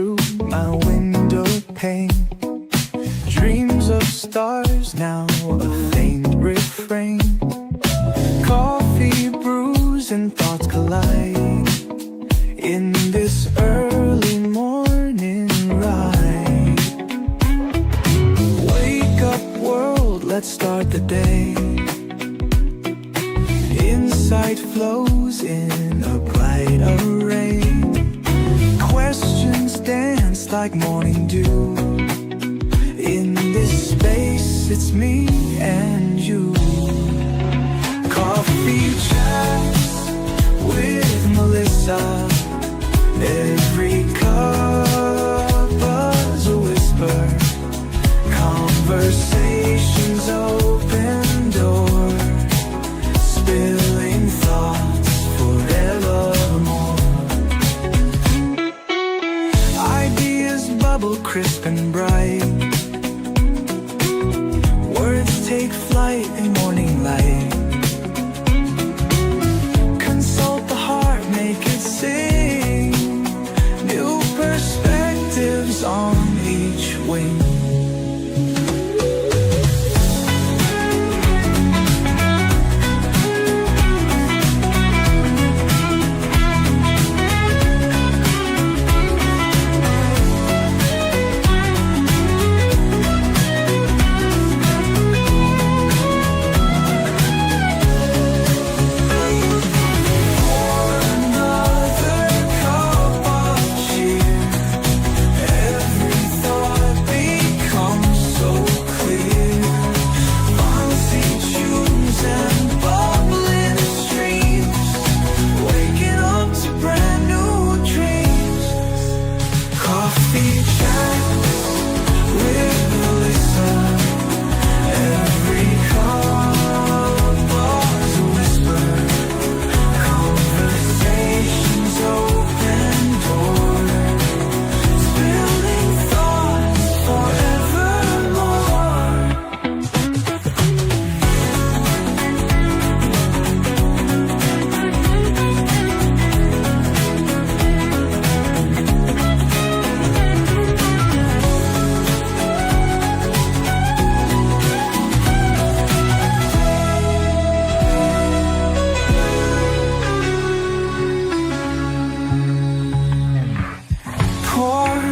through my window pane. Dreams of stars, now a faint refrain. Coffee brews and thoughts collide in this early morning ride. Wake up world, let's start the day. Insight flows in a bright array. Questions dance like morning dew. In this space, it's me and you. Coffee chats with Melissa. Every cup is a whisper. Conversations open door. Spilling thoughts forevermore. Ideas bubble crisp and bright. Words take flight in morning light. Consult the heart, make it sing. New perspectives on each wing.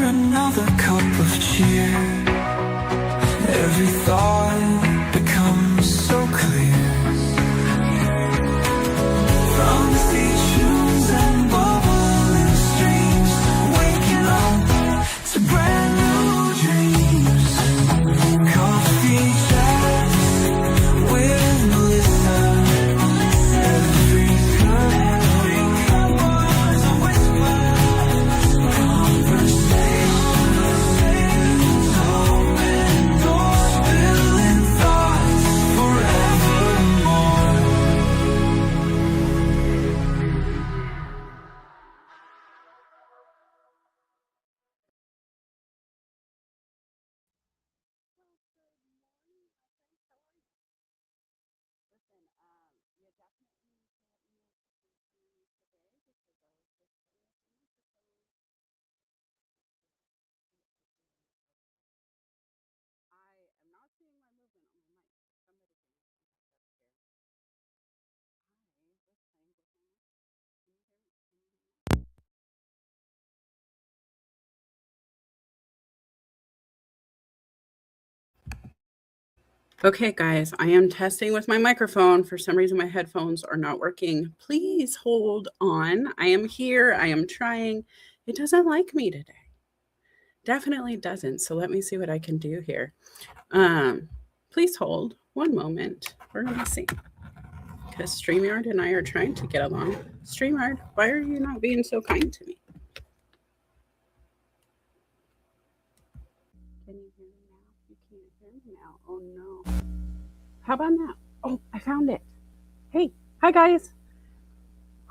Another cup of cheer. Every thought becomes so clear. From stations and bubbling streams, waking up to brand new dreams. Coffee chats with Melissa. Every cup was a whisper. Okay, guys, I am testing with my microphone. For some reason, my headphones are not working. Please hold on. I am here. I am trying. It doesn't like me today. Definitely doesn't. So let me see what I can do here. Please hold one moment. We're going to see. Because StreamYard and I are trying to get along. StreamYard, why are you not being so kind to me? Can you hear me now? You can't hear me now. Oh, no. How about now? Oh, I found it. Hey, hi, guys.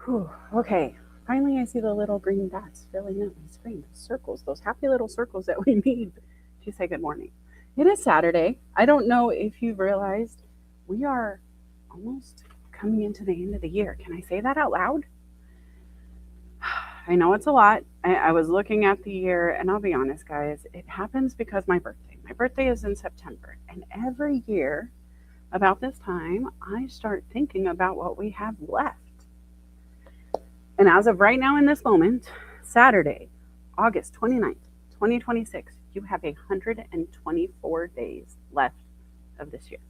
Whew, okay. Finally, I see the little green dots filling up my screen. Those circles, those happy little circles that we need to say good morning. It is Saturday. I don't know if you've realized we are almost coming into the end of the year. Can I say that out loud? I know it's a lot. I was looking at the year, and I'll be honest, guys, it happens because my birthday is in September. And every year about this time, I start thinking about what we have left. And as of right now, in this moment, Saturday, August 29th, 2026, you have 124 days left of this year.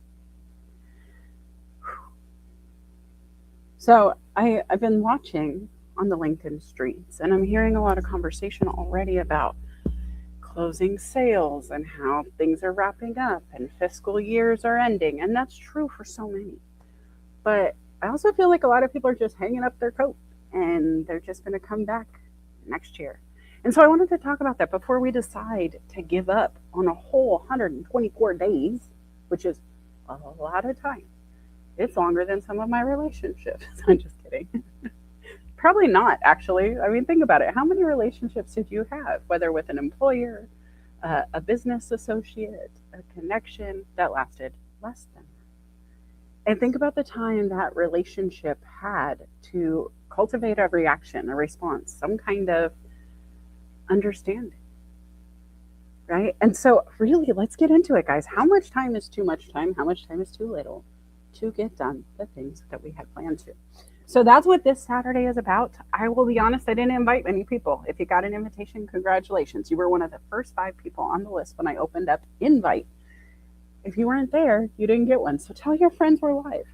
So I've been watching on the LinkedIn streets, and I'm hearing a lot of conversation already about closing sales and how things are wrapping up and fiscal years are ending. And that's true for so many. But I also feel like a lot of people are just hanging up their coat and they're just going to come back next year. And so I wanted to talk about that before we decide to give up on a whole 124 days, which is a lot of time. It's longer than some of my relationships. I'm just kidding. Probably not, actually. I mean, think about it. How many relationships did you have, whether with an employer, a business associate, a connection that lasted less than that? And think about the time that relationship had to cultivate a reaction, a response, some kind of understanding, right? And so, really, let's get into it, guys. How much time is too much time? How much time is too little to get done the things that we had planned to? So that's what this Saturday is about. I will be honest, I didn't invite many people. If you got an invitation, congratulations. You were one of the first 5 people on the list when I opened up invite. If you weren't there, you didn't get one. So tell your friends we're live.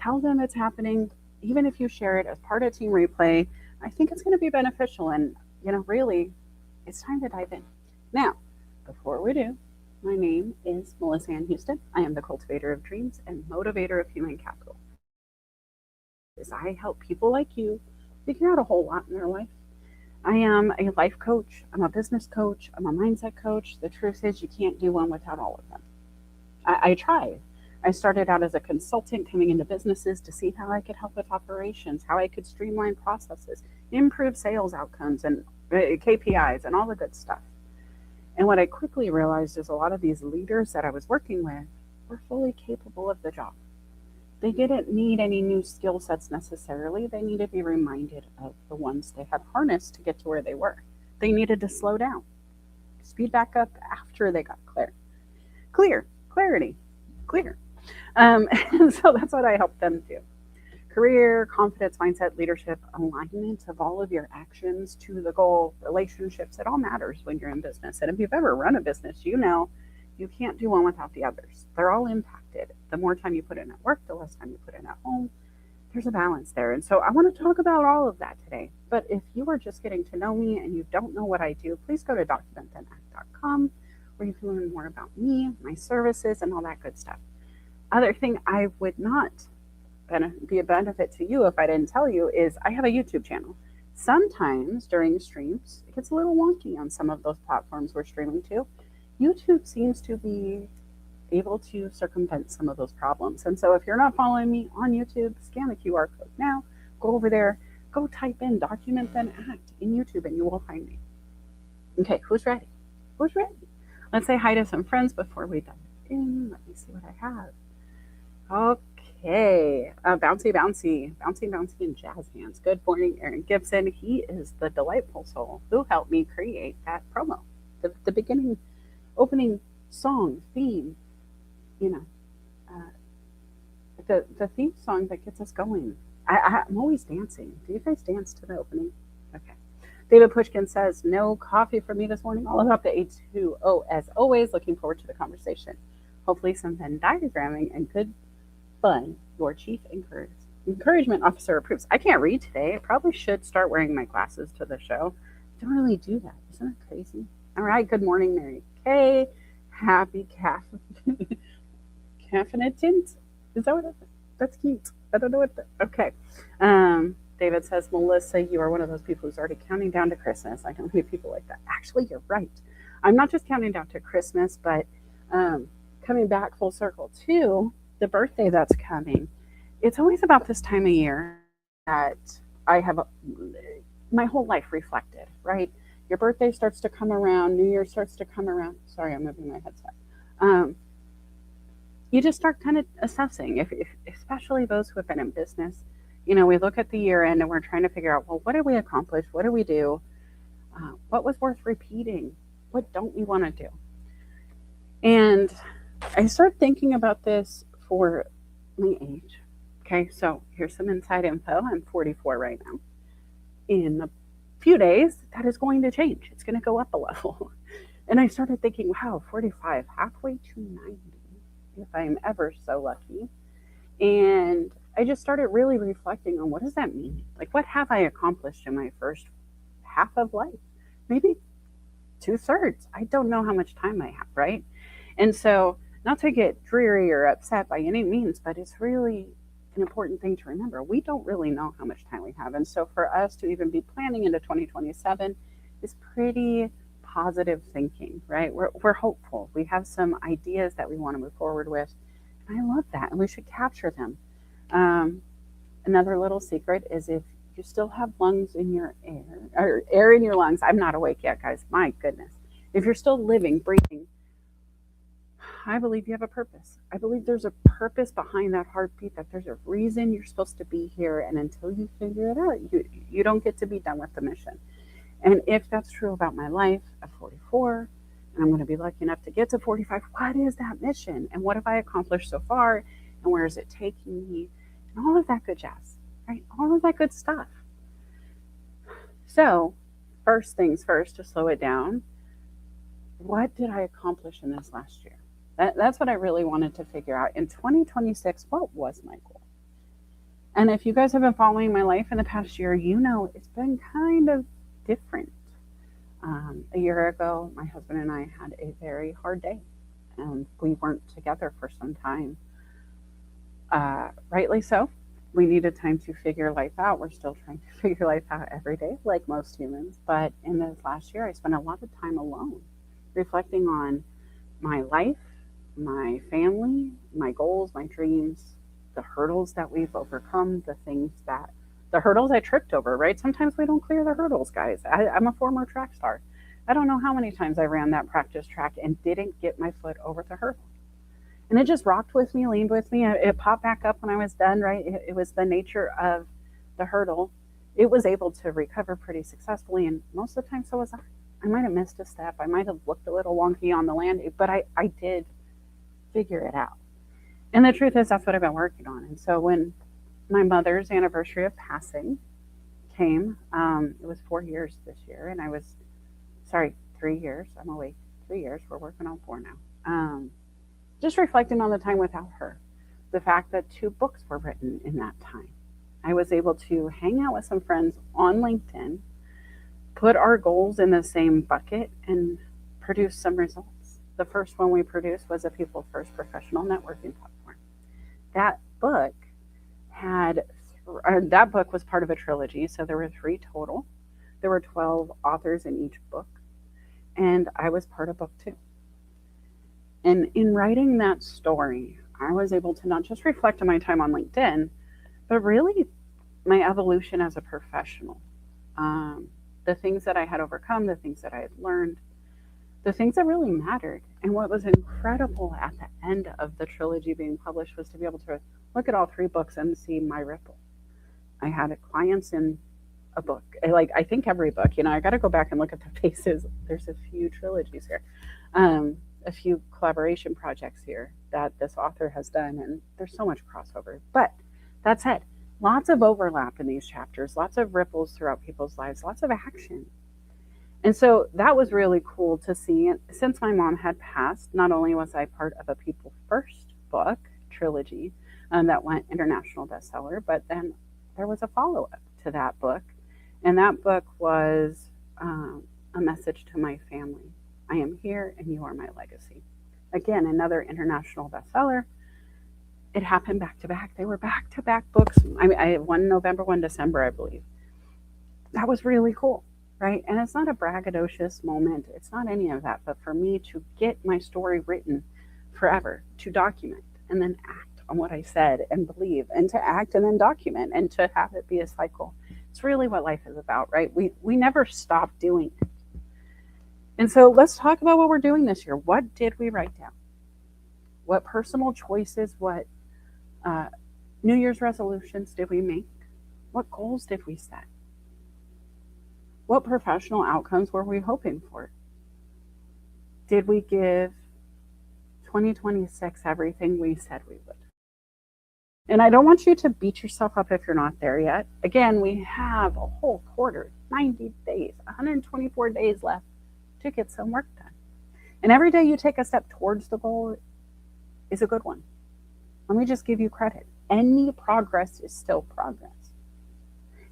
Tell them it's happening. Even if you share it as part of Team Replay, I think it's going to be beneficial. And, really, it's time to dive in. Now, before we do, my name is Melissa Ann Houston. I am the cultivator of dreams and motivator of human capital. I help people like you figure out a whole lot in their life. I am a life coach. I'm a business coach. I'm a mindset coach. The truth is, you can't do one without all of them. I tried. I started out as a consultant coming into businesses to see how I could help with operations, how I could streamline processes, improve sales outcomes and KPIs and all the good stuff. And what I quickly realized is a lot of these leaders that I was working with were fully capable of the job. They didn't need any new skill sets necessarily. They needed to be reminded of the ones they had harnessed to get to where they were. They needed to slow down, speed back up after they got clarity. And so that's what I help them do. Career, confidence, mindset, leadership, alignment of all of your actions to the goal, relationships, it all matters when you're in business. And if you've ever run a business, you know you can't do one without the others. They're all impacted. The more time you put in at work, the less time you put in at home. There's a balance there. And so I want to talk about all of that today. But if you are just getting to know me and you don't know what I do, please go to documentthenact.com where you can learn more about me, my services, and all that good stuff. Other thing I would not be a benefit to you if I didn't tell you is I have a YouTube channel. Sometimes during streams, it gets a little wonky on some of those platforms we're streaming to. YouTube seems to be able to circumvent some of those problems. And so if you're not following me on YouTube, scan the QR code now, go over there, go type in Document Then Act in YouTube and you will find me. Okay, who's ready? Who's ready? Let's say hi to some friends before we dive in. Let me see what I have. Okay, bouncy, and jazz hands. Good morning, Aaron Gibson. He is the delightful soul who helped me create that promo, the beginning, opening song, theme, the theme song that gets us going. I'm always dancing. Do you guys dance to the opening? Okay. David Pushkin says, no coffee for me this morning. All about the H2O as always. Looking forward to the conversation. Hopefully some Venn diagramming and good fun. Your chief encouragement officer approves. I can't read today. I probably should start wearing my glasses to the show. I don't really do that. Isn't that crazy? All right. Good morning, Mary Kay. Happy caffeinatant. Is that what it is? That's cute. I don't know what okay. David says, Melissa, you are one of those people who's already counting down to Christmas. I don't meet people like that. Actually, you're right. I'm not just counting down to Christmas, but coming back full circle to the birthday that's coming. It's always about this time of year that I have my whole life reflected, right? Your birthday starts to come around, New Year starts to come around. Sorry, I'm moving my headset. You just start kind of assessing, if especially those who have been in business. We look at the year end and we're trying to figure out, well, what did we accomplish? What do we do? What was worth repeating? What don't we want to do? And I started thinking about this for my age. Okay, so here's some inside info. I'm 44 right now. In a few days, that is going to change. It's going to go up a level. And I started thinking, wow, 45, halfway to 90, if I'm ever so lucky. And I just started really reflecting on what does that mean? Like, what have I accomplished in my first half of life? Maybe 2/3. I don't know how much time I have, right? And so, not to get dreary or upset by any means, but it's really an important thing to remember. We don't really know how much time we have. And so, for us to even be planning into 2027 is pretty positive thinking, right? We're hopeful. We have some ideas that we want to move forward with. And I love that. And we should capture them. Um, Another little secret is if you still have lungs in your air, or air in your lungs, I'm not awake yet, guys. My goodness. If you're still living, breathing, I believe you have a purpose. I believe there's a purpose behind that heartbeat, that there's a reason you're supposed to be here. And until you figure it out, you don't get to be done with the mission. And if that's true about my life at 44, and I'm going to be lucky enough to get to 45, what is that mission? And what have I accomplished so far? And where is it taking me? And all of that good jazz, right? All of that good stuff. So, first things first, to slow it down, what did I accomplish in this last year? That's what I really wanted to figure out. In 2026, what was my goal? And if you guys have been following my life in the past year, you know it's been kind of different. A year ago, my husband and I had a very hard day, and we weren't together for some time. Rightly so. We needed time to figure life out. We're still trying to figure life out every day, like most humans. But in this last year, I spent a lot of time alone, reflecting on my life, my family, my goals, my dreams, the hurdles that we've overcome, the hurdles I tripped over, right? Sometimes we don't clear the hurdles, guys. I'm a former track star. I don't know how many times I ran that practice track and didn't get my foot over the hurdle. And it just rocked with me, leaned with me. It popped back up when I was done, right? It was the nature of the hurdle. It was able to recover pretty successfully, and most of the time, so was I. I might have missed a step. I might have looked a little wonky on the land, but I did figure it out. And the truth is, that's what I've been working on. And so when my mother's anniversary of passing came, it was 4 years this year, and 3 years. I'm awake. 3 years. We're working on 4 now. Just reflecting on the time without her, the fact that 2 books were written in that time. I was able to hang out with some friends on LinkedIn, put our goals in the same bucket, and produce some results. The first one we produced was a People First professional networking platform. That book that book was part of a trilogy, so there were 3 total. There were 12 authors in each book, and I was part of book 2. And in writing that story, I was able to not just reflect on my time on LinkedIn, but really my evolution as a professional. The things that I had overcome, the things that I had learned, the things that really mattered. And what was incredible at the end of the trilogy being published was to be able to look at all 3 books and see my ripple. I had clients in a book, like I think every book, I got to go back and look at the faces. There's a few trilogies here. A few collaboration projects here that this author has done, and there's so much crossover. But that said, lots of overlap in these chapters, lots of ripples throughout people's lives, lots of action. And so that was really cool to see. And since my mom had passed, not only was I part of a People First book trilogy that went international bestseller, but then there was a follow-up to that book. And that book was a message to my family. I am here and you are my legacy. Again, another international bestseller. It happened back to back. They were back to back books. I had one November, one December, I believe. That was really cool, right? And it's not a braggadocious moment. It's not any of that. But for me to get my story written forever, to document and then act on what I said and believe, and to act and then document, and to have it be a cycle. It's really what life is about, right? We never stop doing it. And so let's talk about what we're doing this year. What did we write down? What personal choices, what New Year's resolutions did we make? What goals did we set? What professional outcomes were we hoping for? Did we give 2026 everything we said we would? And I don't want you to beat yourself up if you're not there yet. Again, we have a whole quarter, 90 days, 124 days left to get some work done. And every day you take a step towards the goal is a good one. Let me just give you credit. Any progress is still progress.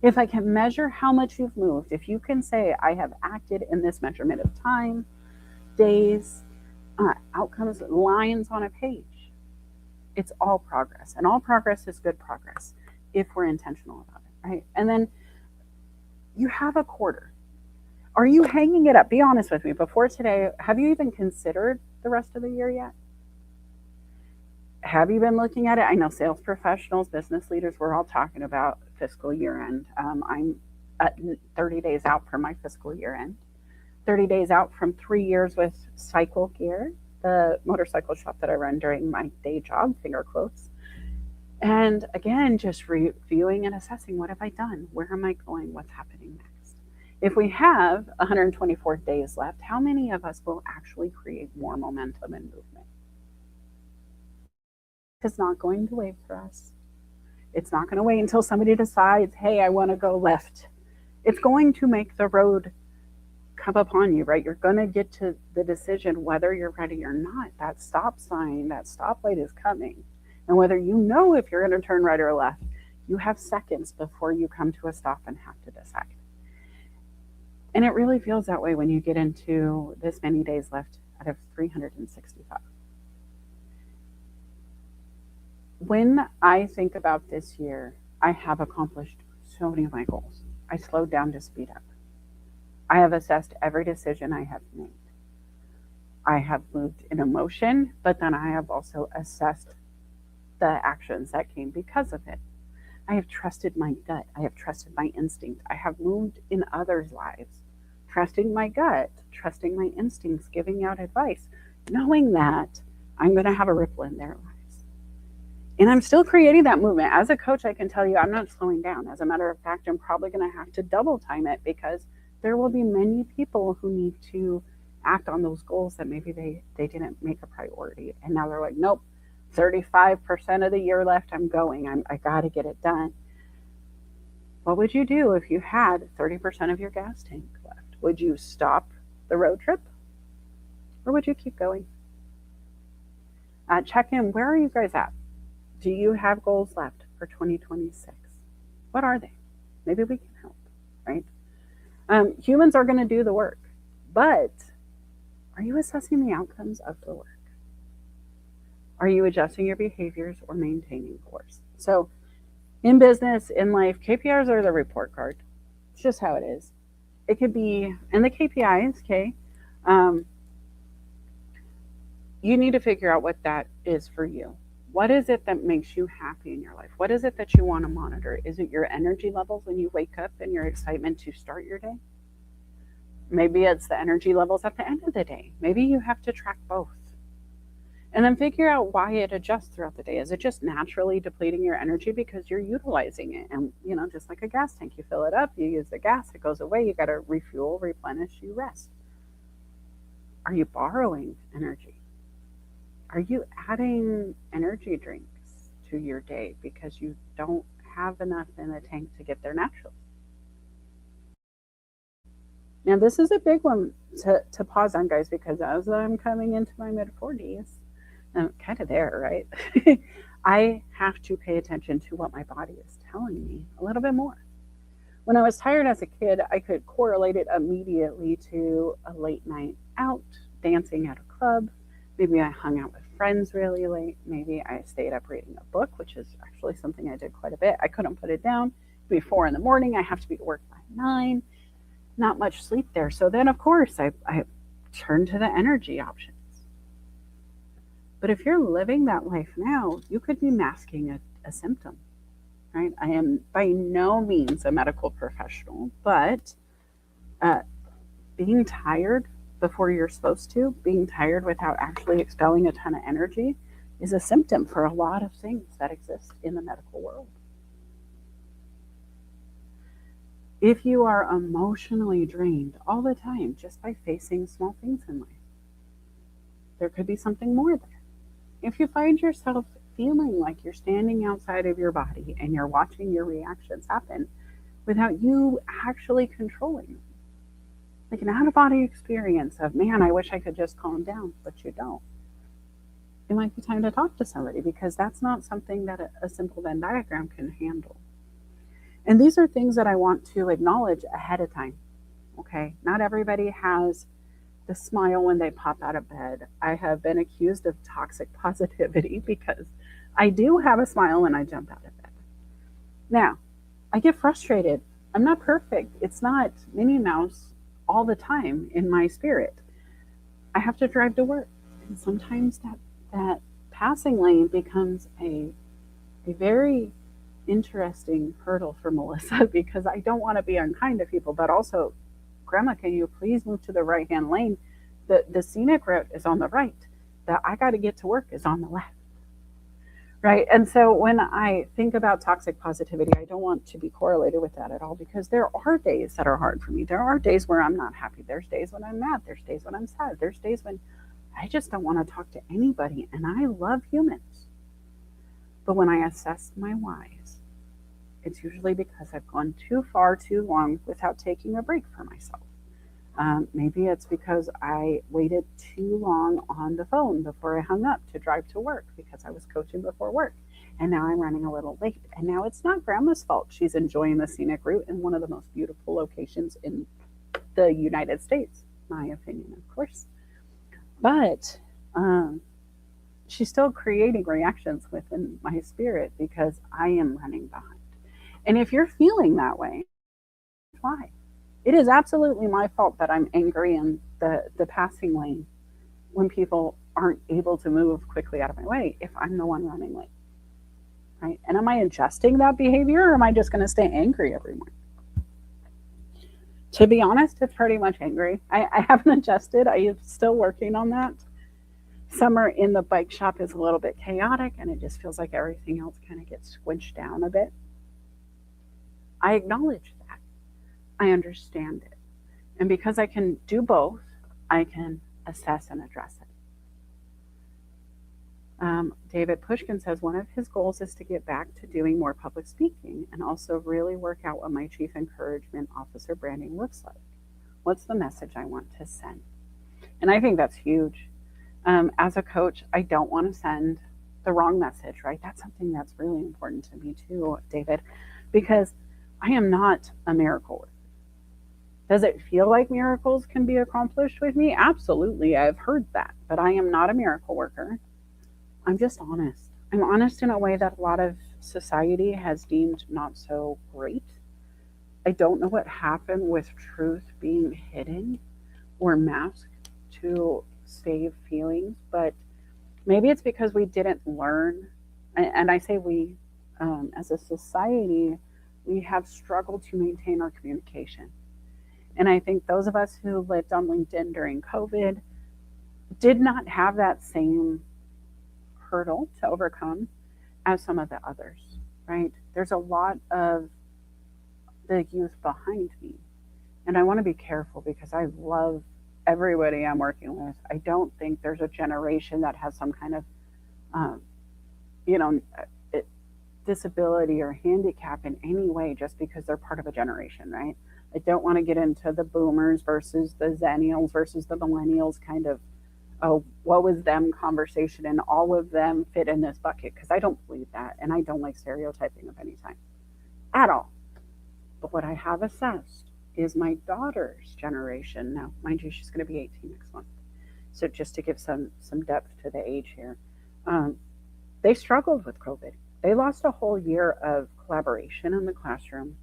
If I can measure how much you've moved, if you can say, I have acted in this measurement of time, days, outcomes, lines on a page, it's all progress. And all progress is good progress if we're intentional about it, right? And then you have a quarter. Are you hanging it up? Be honest with me. Before today, have you even considered the rest of the year yet? Have you been looking at it? I know sales professionals, business leaders, we're all talking about fiscal year end. I'm at 30 days out from my fiscal year end, 30 days out from 3 years with Cycle Gear, the motorcycle shop that I run during my day job, finger quotes. And again, just reviewing and assessing, what have I done? Where am I going? What's happening next? If we have 124 days left, how many of us will actually create more momentum and movement? It's not going to wait for us. It's not going to wait until somebody decides, hey, I want to go left. It's going to make the road come upon you, right? You're going to get to the decision whether you're ready or not. That stop sign, that stoplight is coming. And whether you know if you're going to turn right or left, you have seconds before you come to a stop and have to decide. And it really feels that way when you get into this many days left out of 365. When I think about this year, I have accomplished so many of my goals. I slowed down to speed up. I have assessed every decision I have made. I have moved in emotion, but then I have also assessed the actions that came because of it. I have trusted my gut. I have trusted my instinct. I have moved in others' lives, trusting my gut, trusting my instincts, giving out advice, knowing that I'm going to have a ripple in their lives. And I'm still creating that movement. As a coach, I can tell you I'm not slowing down. As a matter of fact, I'm probably going to have to double time it because there will be many people who need to act on those goals that maybe they didn't make a priority. And now they're like, nope, 35% of the year left, I'm going. I got to get it done. What would you do if you had 30% of your gas tank left? Would you stop the road trip? Or would you keep going? Check in. Where are you guys at? Do you have goals left for 2026? What are they? Maybe we can help, right? Humans are going to do the work, but are you assessing the outcomes of the work? Are you adjusting your behaviors or maintaining course? So in business, in life, KPIs are the report card. It's just how it is. It could be, and the KPIs, okay, you need to figure out what that is for you. What is it that makes you happy in your life? What is it that you want to monitor? Is it your energy levels when you wake up and your excitement to start your day? Maybe it's the energy levels at the end of the day. Maybe you have to track both. And then figure out why it adjusts throughout the day. Is it just naturally depleting your energy because you're utilizing it? And, just like a gas tank, you fill it up, you use the gas, it goes away, you got to refuel, replenish, you rest. Are you borrowing energy? Are you adding energy drinks to your day because you don't have enough in the tank to get there naturally? Now, this is a big one to pause on, guys, because as I'm coming into my mid-40s, I'm kind of there, right? I have to pay attention to what my body is telling me a little bit more. When I was tired as a kid, I could correlate it immediately to a late night out, dancing at a club. Maybe I hung out with friends really late. Maybe I stayed up reading a book, which is actually something I did quite a bit. I couldn't put it down. It'd be 4 a.m. I have to be at work by 9. Not much sleep there. So then, of course, I turned to the energy options. But if you're living that life now, you could be masking a symptom, right? I am by no means a medical professional, but being tired before you're supposed to, being tired without actually expelling a ton of energy is a symptom for a lot of things that exist in the medical world. If you are emotionally drained all the time just by facing small things in life, there could be something more there. If you find yourself feeling like you're standing outside of your body and you're watching your reactions happen without you actually controlling them, like an out of body experience of, man, I wish I could just calm down, but you don't. It might be time to talk to somebody because that's not something that a simple Venn diagram can handle. And these are things that I want to acknowledge ahead of time. Okay. Not everybody has the smile when they pop out of bed. I have been accused of toxic positivity because I do have a smile when I jump out of bed. Now, I get frustrated. I'm not perfect. It's not Minnie Mouse all the time in my spirit. I have to drive to work. And sometimes that passing lane becomes a very interesting hurdle for Melissa because I don't want to be unkind to people, but also, Grandma, can you please move to the right hand lane? The scenic route is on the right. That I got to get to work is on the left. Right. And so when I think about toxic positivity, I don't want to be correlated with that at all because there are days that are hard for me. There are days where I'm not happy. There's days when I'm mad. There's days when I'm sad. There's days when I just don't want to talk to anybody. And I love humans. But when I assess my whys, it's usually because I've gone too far too long without taking a break for myself. Maybe it's because I waited too long on the phone before I hung up to drive to work because I was coaching before work. And now I'm running a little late. And now it's not Grandma's fault. She's enjoying the scenic route in one of the most beautiful locations in the United States, my opinion, of course. But she's still creating reactions within my spirit because I am running behind. And if you're feeling that way, why? It is absolutely my fault that I'm angry in the passing lane when people aren't able to move quickly out of my way if I'm the one running late. Right? And am I adjusting that behavior or am I just going to stay angry every morning? To be honest, it's pretty much angry. I haven't adjusted. I am still working on that. Summer in the bike shop is a little bit chaotic and it just feels like everything else kind of gets squinched down a bit. I acknowledge that. I understand it. And because I can do both, I can assess and address it. David Pushkin says one of his goals is to get back to doing more public speaking and also really work out what my chief encouragement officer branding looks like. What's the message I want to send? And I think that's huge. As a coach, I don't want to send the wrong message, right? That's something that's really important to me too, David, because I am not a miracle worker. Does it feel like miracles can be accomplished with me? Absolutely. I've heard that, but I am not a miracle worker. I'm just honest. I'm honest in a way that a lot of society has deemed not so great. I don't know what happened with truth being hidden or masked to save feelings, but maybe it's because we didn't learn. And I say we, as a society, we have struggled to maintain our communication. And I think those of us who lived on LinkedIn during COVID did not have that same hurdle to overcome as some of the others, right? There's a lot of the youth behind me. And I want to be careful because I love everybody I'm working with. I don't think there's a generation that has some kind of, um, you know, disability or handicap in any way just because they're part of a generation, right? I don't want to get into the boomers versus the zennials versus the millennials kind of, oh, what was them conversation and all of them fit in this bucket because I don't believe that and I don't like stereotyping of any time at all. But what I have assessed is my daughter's generation. Now, mind you, she's going to be 18 next month. So just to give some depth to the age here, they struggled with COVID. They lost a whole year of collaboration in the classroom.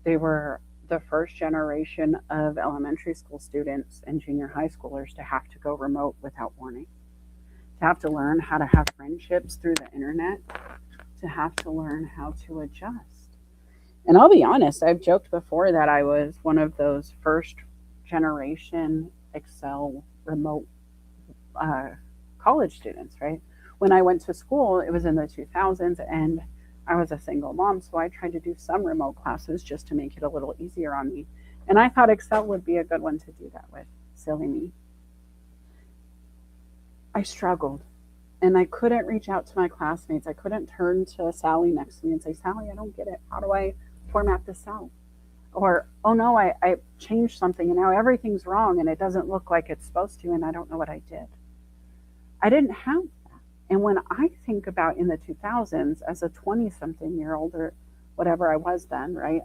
They were the first generation of elementary school students and junior high schoolers to have to go remote without warning, to have to learn how to have friendships through the internet, to have to learn how to adjust. And I'll be honest, I've joked before that I was one of those first generation Excel remote college students, right? When I went to school, it was in the 2000s, and I was a single mom, so I tried to do some remote classes just to make it a little easier on me. And I thought Excel would be a good one to do that with. Silly me. I struggled and I couldn't reach out to my classmates. I couldn't turn to Sally next to me and say, Sally, I don't get it. How do I format this cell? Or, oh no, I changed something and now everything's wrong and it doesn't look like it's supposed to and I don't know what I did. I didn't have that. And when I think about in the 2000s as a 20-something-year-old or whatever I was then, right,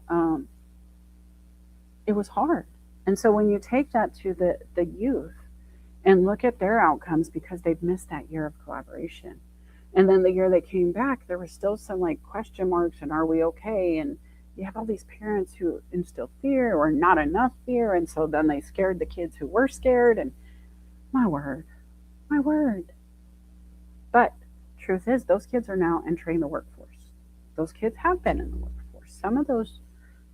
it was hard. And so when you take that to the youth and look at their outcomes because they've missed that year of collaboration. And then the year they came back, there were still some like question marks and are we okay? And you have all these parents who instill fear or not enough fear. And so then they scared the kids who were scared. And my word. But truth is, those kids are now entering the workforce. Those kids have been in the workforce. Some of those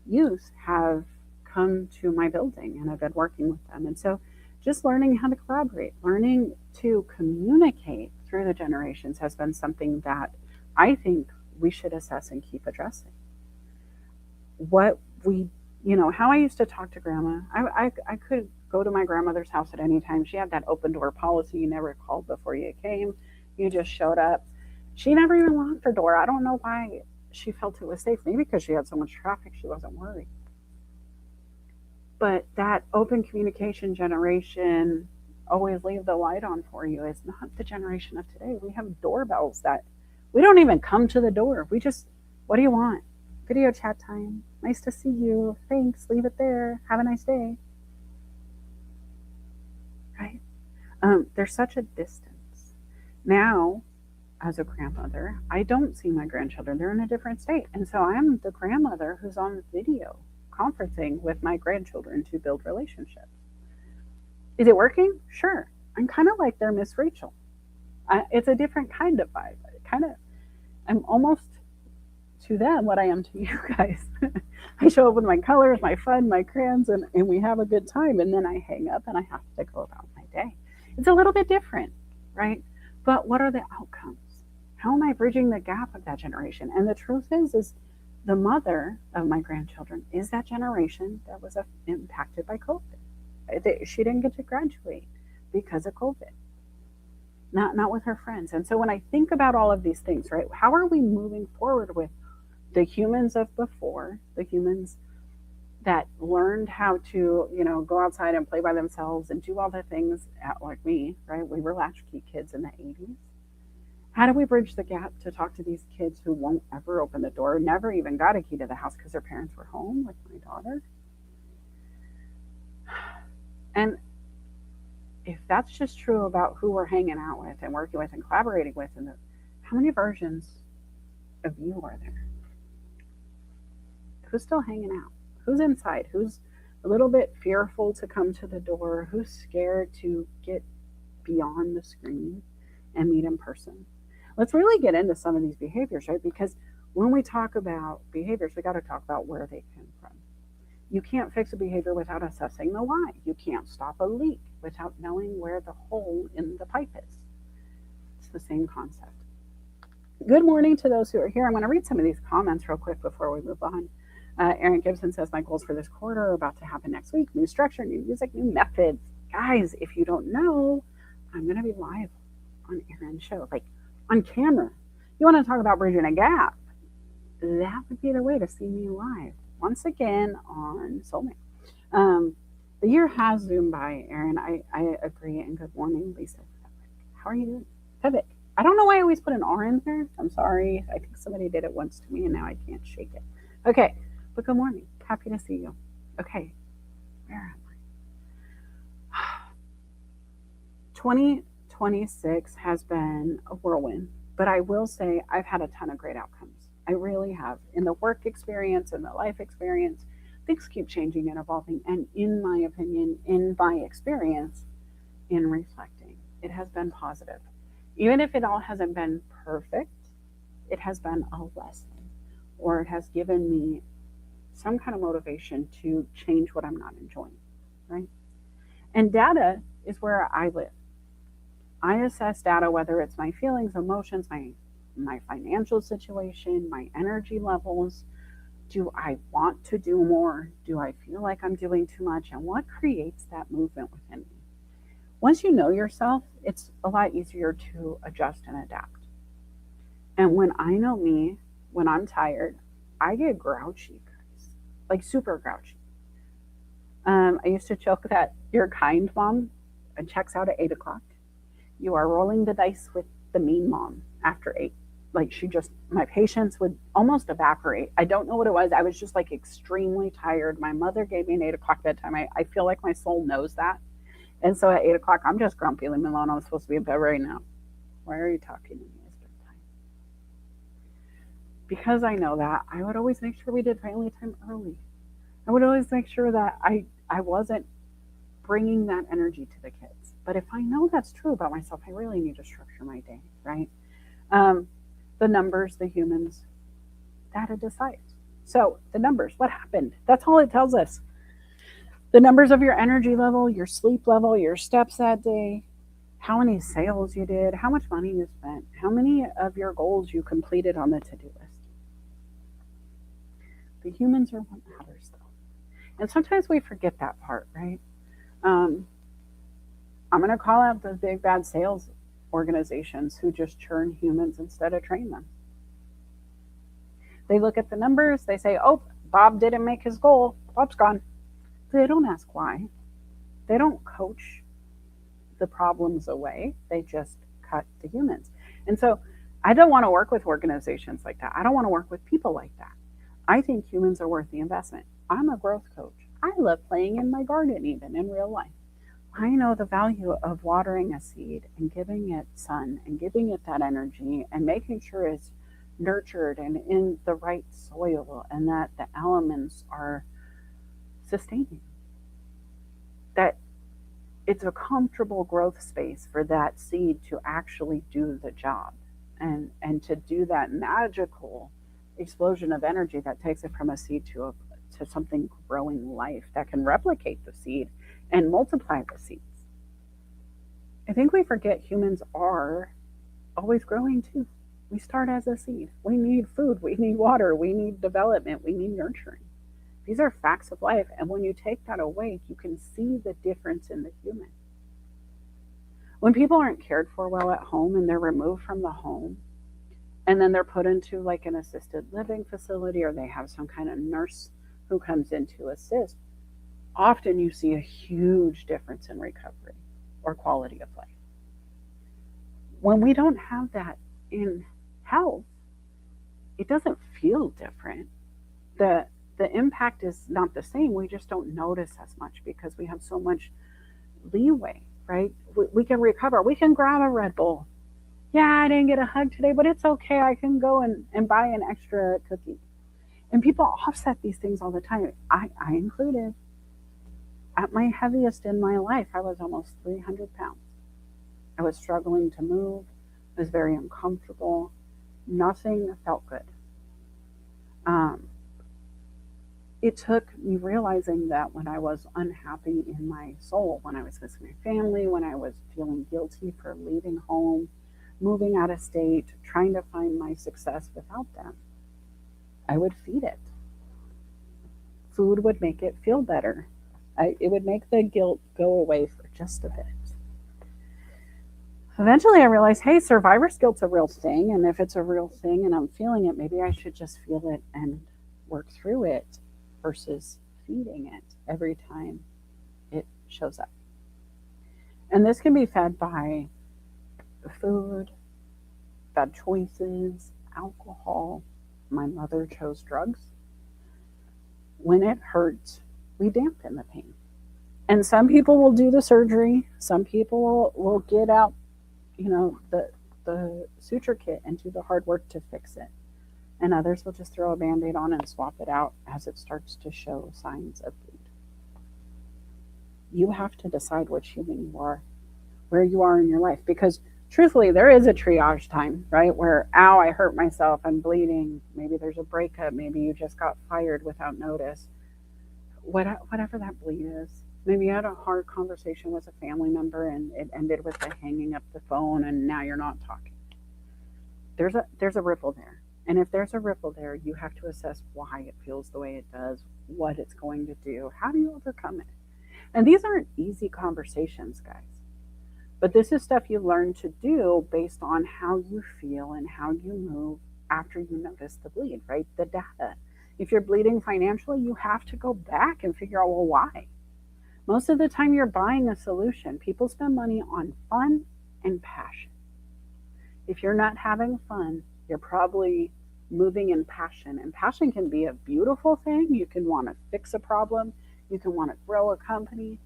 youth have come to my building and I've been working with them. And so just learning how to collaborate, learning to communicate through the generations has been something that I think we should assess and keep addressing. What we, how I used to talk to grandma, I could go to my grandmother's house at any time. She had that open door policy. You never called before you came. You just showed up. She never even locked her door. I don't know why she felt it was safe. Maybe because she had so much traffic, she wasn't worried. But that open communication generation, always leave the light on for you, is not the generation of today. We have doorbells that we don't even come to the door. We just, what do you want? Video chat time. Nice to see you. Thanks. Leave it there. Have a nice day. Right? There's such a distance. Now, as a grandmother, I don't see my grandchildren. They're in a different state. And so I'm the grandmother who's on video conferencing with my grandchildren to build relationships. Is it working? Sure. I'm kind of like their Miss Rachel. It's a different kind of vibe. I'm almost to them what I am to you guys. I show up with my colors, my fun, my crayons, and we have a good time. And then I hang up and I have to go about my day. It's a little bit different, right? But what are the outcomes? How am I bridging the gap of that generation? And the truth is the mother of my grandchildren is that generation that was impacted by COVID. She didn't get to graduate because of COVID, not with her friends. And so when I think about all of these things, right, how are we moving forward with the humans of before, the humans that learned how to, go outside and play by themselves and do all the things like me, right? We were latchkey kids in the 80s. How do we bridge the gap to talk to these kids who won't ever open the door, never even got a key to the house because their parents were home, like my daughter? And if that's just true about who we're hanging out with and working with and collaborating with, how many versions of you are there? Who's still hanging out? Who's inside? Who's a little bit fearful to come to the door? Who's scared to get beyond the screen and meet in person? Let's really get into some of these behaviors, right? Because when we talk about behaviors, we got to talk about where they come from. You can't fix a behavior without assessing the why. You can't stop a leak without knowing where the hole in the pipe is. It's the same concept. Good morning to those who are here. I'm going to read some of these comments real quick before we move on. Aaron Gibson says, my goals for this quarter are about to happen next week. New structure, new music, new methods. Guys, if you don't know, I'm going to be live on Aaron's show, like on camera. You want to talk about bridging a gap? That would be the way to see me live. Once again on Soulmate. The year has zoomed by, Aaron. I agree. And good morning, Lisa. How are you doing? Pivot. I don't know why I always put an R in there. I'm sorry. I think somebody did it once to me and now I can't shake it. Okay. But good morning. Happy to see you. Okay. Where am I? 2026 has been a whirlwind, but I will say I've had a ton of great outcomes. I really have. In the work experience, in the life experience, things keep changing and evolving. And in my opinion, in my experience, in reflecting, it has been positive. Even if it all hasn't been perfect, it has been a lesson, or it has given me some kind of motivation to change what I'm not enjoying, right? And data is where I live. I assess data, whether it's my feelings, emotions, my financial situation, my energy levels? Do I want to do more? Do I feel like I'm doing too much? And what creates that movement within me? Once you know yourself, it's a lot easier to adjust and adapt. And when I know me, when I'm tired, I get grouchy, guys, like super grouchy. I used to joke that your kind mom checks out at 8 o'clock. You are rolling the dice with the mean mom after 8. Like my patience would almost evaporate. I don't know what it was. I was just like extremely tired. My mother gave me an 8 o'clock bedtime. I feel like my soul knows that. And so at 8 o'clock, I'm just grumpy. Leave me alone. I'm supposed to be in bed right now. Why are you talking to me? It's bedtime. Because I know that, I would always make sure we did family time early. I would always make sure that I wasn't bringing that energy to the kids. But if I know that's true about myself, I really need to structure my day, right? The numbers, the humans, data decides. So the numbers, what happened? That's all it tells us. The numbers of your energy level, your sleep level, your steps that day, how many sales you did, how much money you spent, how many of your goals you completed on the to-do list. The humans are what matters, though. And sometimes we forget that part, right? I'm going to call out the big bad sales organizations who just churn humans instead of train them. They look at the numbers, they say, oh, Bob didn't make his goal, Bob's gone. They don't ask why. They don't coach the problems away, they just cut the humans. And so I don't want to work with organizations like that. I don't want to work with people like that. I think humans are worth the investment. I'm a growth coach. I love playing in my garden, even in real life. I know the value of watering a seed and giving it sun and giving it that energy and making sure it's nurtured and in the right soil and that the elements are sustaining. That it's a comfortable growth space for that seed to actually do the job and to do that magical explosion of energy that takes it from a seed to something growing life that can replicate the seed and multiply the seeds. I think we forget humans are always growing too. We start as a seed. We need food, we need water, we need development, we need nurturing. These are facts of life. And when you take that away, you can see the difference in the human. When people aren't cared for well at home and they're removed from the home, and then they're put into like an assisted living facility or they have some kind of nurse who comes in to assist, often you see a huge difference in recovery or quality of life. When we don't have that in health, it doesn't feel different. The impact is not the same. We just don't notice as much because we have so much leeway, right? We can recover. We can grab a Red Bull. Yeah, I didn't get a hug today, but it's okay. I can go and buy an extra cookie. And people offset these things all the time. I included. At my heaviest in my life, I was almost 300 pounds. I was struggling to move. I was very uncomfortable. Nothing felt good. It took me realizing that when I was unhappy in my soul, when I was missing my family, when I was feeling guilty for leaving home, moving out of state, trying to find my success without them, I would feed it. Food would make it feel better. It would make the guilt go away for just a bit. Eventually I realized, hey, survivor's guilt's a real thing. And if it's a real thing and I'm feeling it, maybe I should just feel it and work through it versus feeding it every time it shows up. And this can be fed by food, bad choices, alcohol. My mother chose drugs. When it hurts, we dampen the pain. And some people will do the surgery. Some people will get out, the suture kit and do the hard work to fix it. And others will just throw a Band-Aid on and swap it out as it starts to show signs of bleed. You have to decide which human you are, where you are in your life. Because truthfully, there is a triage time, right? Where, ow, I hurt myself, I'm bleeding. Maybe there's a breakup. Maybe you just got fired without notice. Whatever that bleed is. Maybe you had a hard conversation with a family member and it ended with the hanging up the phone and now you're not talking. there's a ripple there. And if there's a ripple there, you have to assess why it feels the way it does, what it's going to do, how do you overcome it? And these aren't easy conversations, guys. But this is stuff you learn to do based on how you feel and how you move after you notice the bleed, right? The data. If you're bleeding financially, you have to go back and figure out, well, why? Most of the time you're buying a solution. People spend money on fun and passion. If you're not having fun, you're probably moving in passion. And passion can be a beautiful thing. You can want to fix a problem. You can want to grow a company,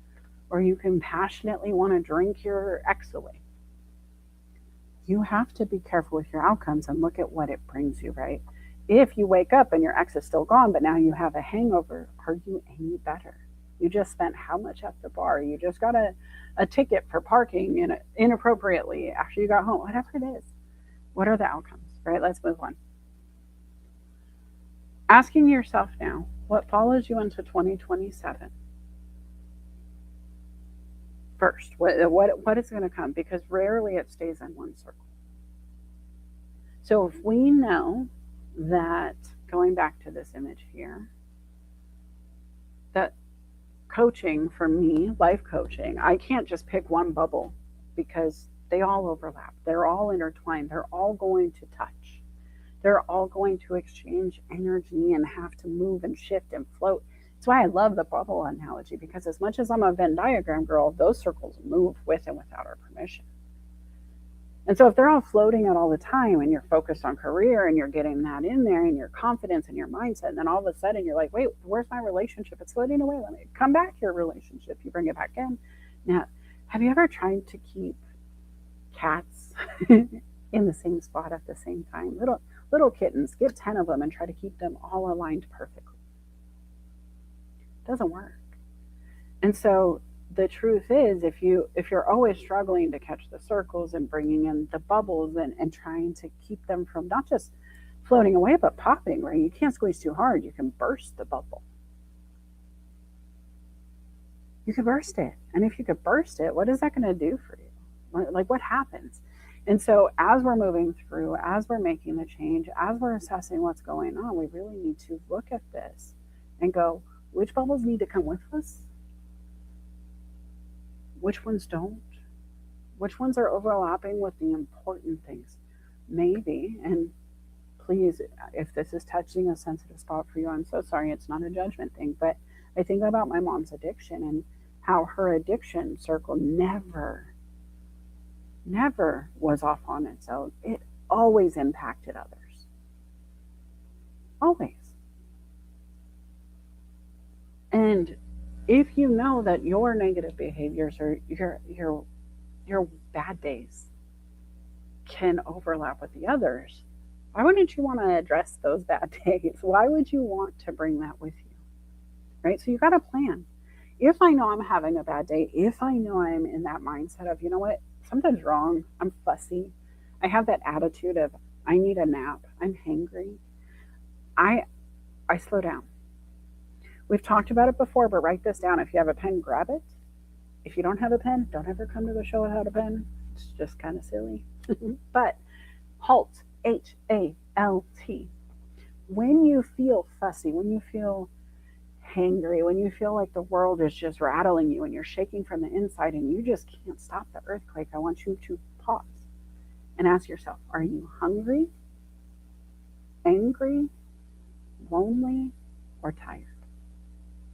or you can passionately want to drink your ex away. You have to be careful with your outcomes and look at what it brings you, right? If you wake up and your ex is still gone, but now you have a hangover, are you any better? You just spent how much at the bar? You just got a ticket for parking inappropriately after you got home, whatever it is. What are the outcomes, right? Let's move on. Asking yourself now, what follows you into 2027? First, what is going to come? Because rarely it stays in one circle. So if we know that, going back to this image here, that coaching for me, life coaching, I can't just pick one bubble because they all overlap. They're all intertwined. They're all going to touch. They're all going to exchange energy and have to move and shift and float. That's why I love the bubble analogy, because as much as I'm a Venn diagram girl, those circles move with and without our permission. And so if they're all floating out all the time and you're focused on career and you're getting that in there and your confidence and your mindset, and then all of a sudden you're like, wait, where's my relationship? It's floating away. Let me come back to your relationship. You bring it back in. Now, have you ever tried to keep cats in the same spot at the same time? Little kittens, get 10 of them and try to keep them all aligned perfectly. It doesn't work. And so the truth is, if you're always struggling to catch the circles and bringing in the bubbles and trying to keep them from not just floating away but popping, right? You can't squeeze too hard. You can burst the bubble. You could burst it. And if you could burst it, what is that going to do for you? Like, what happens? And so as we're moving through, as we're making the change, as we're assessing what's going on, we really need to look at this and go, which bubbles need to come with us? Which ones don't? Which ones are overlapping with the important things? Maybe, and please, if this is touching a sensitive spot for you, I'm so sorry, it's not a judgment thing, but I think about my mom's addiction and how her addiction circle never was off on its own. It always impacted others. Always. And if you know that your negative behaviors or your bad days can overlap with the others, why wouldn't you want to address those bad days? Why would you want to bring that with you? Right? So you got to plan. If I know I'm having a bad day, if I know I'm in that mindset of, you know what, something's wrong, I'm fussy, I have that attitude of I need a nap, I'm hangry, I slow down. We've talked about it before, but write this down. If you have a pen, grab it. If you don't have a pen, don't ever come to the show without a pen. It's just kind of silly. But HALT, HALT. When you feel fussy, when you feel hangry, when you feel like the world is just rattling you and you're shaking from the inside and you just can't stop the earthquake, I want you to pause and ask yourself, are you hungry, angry, lonely, or tired?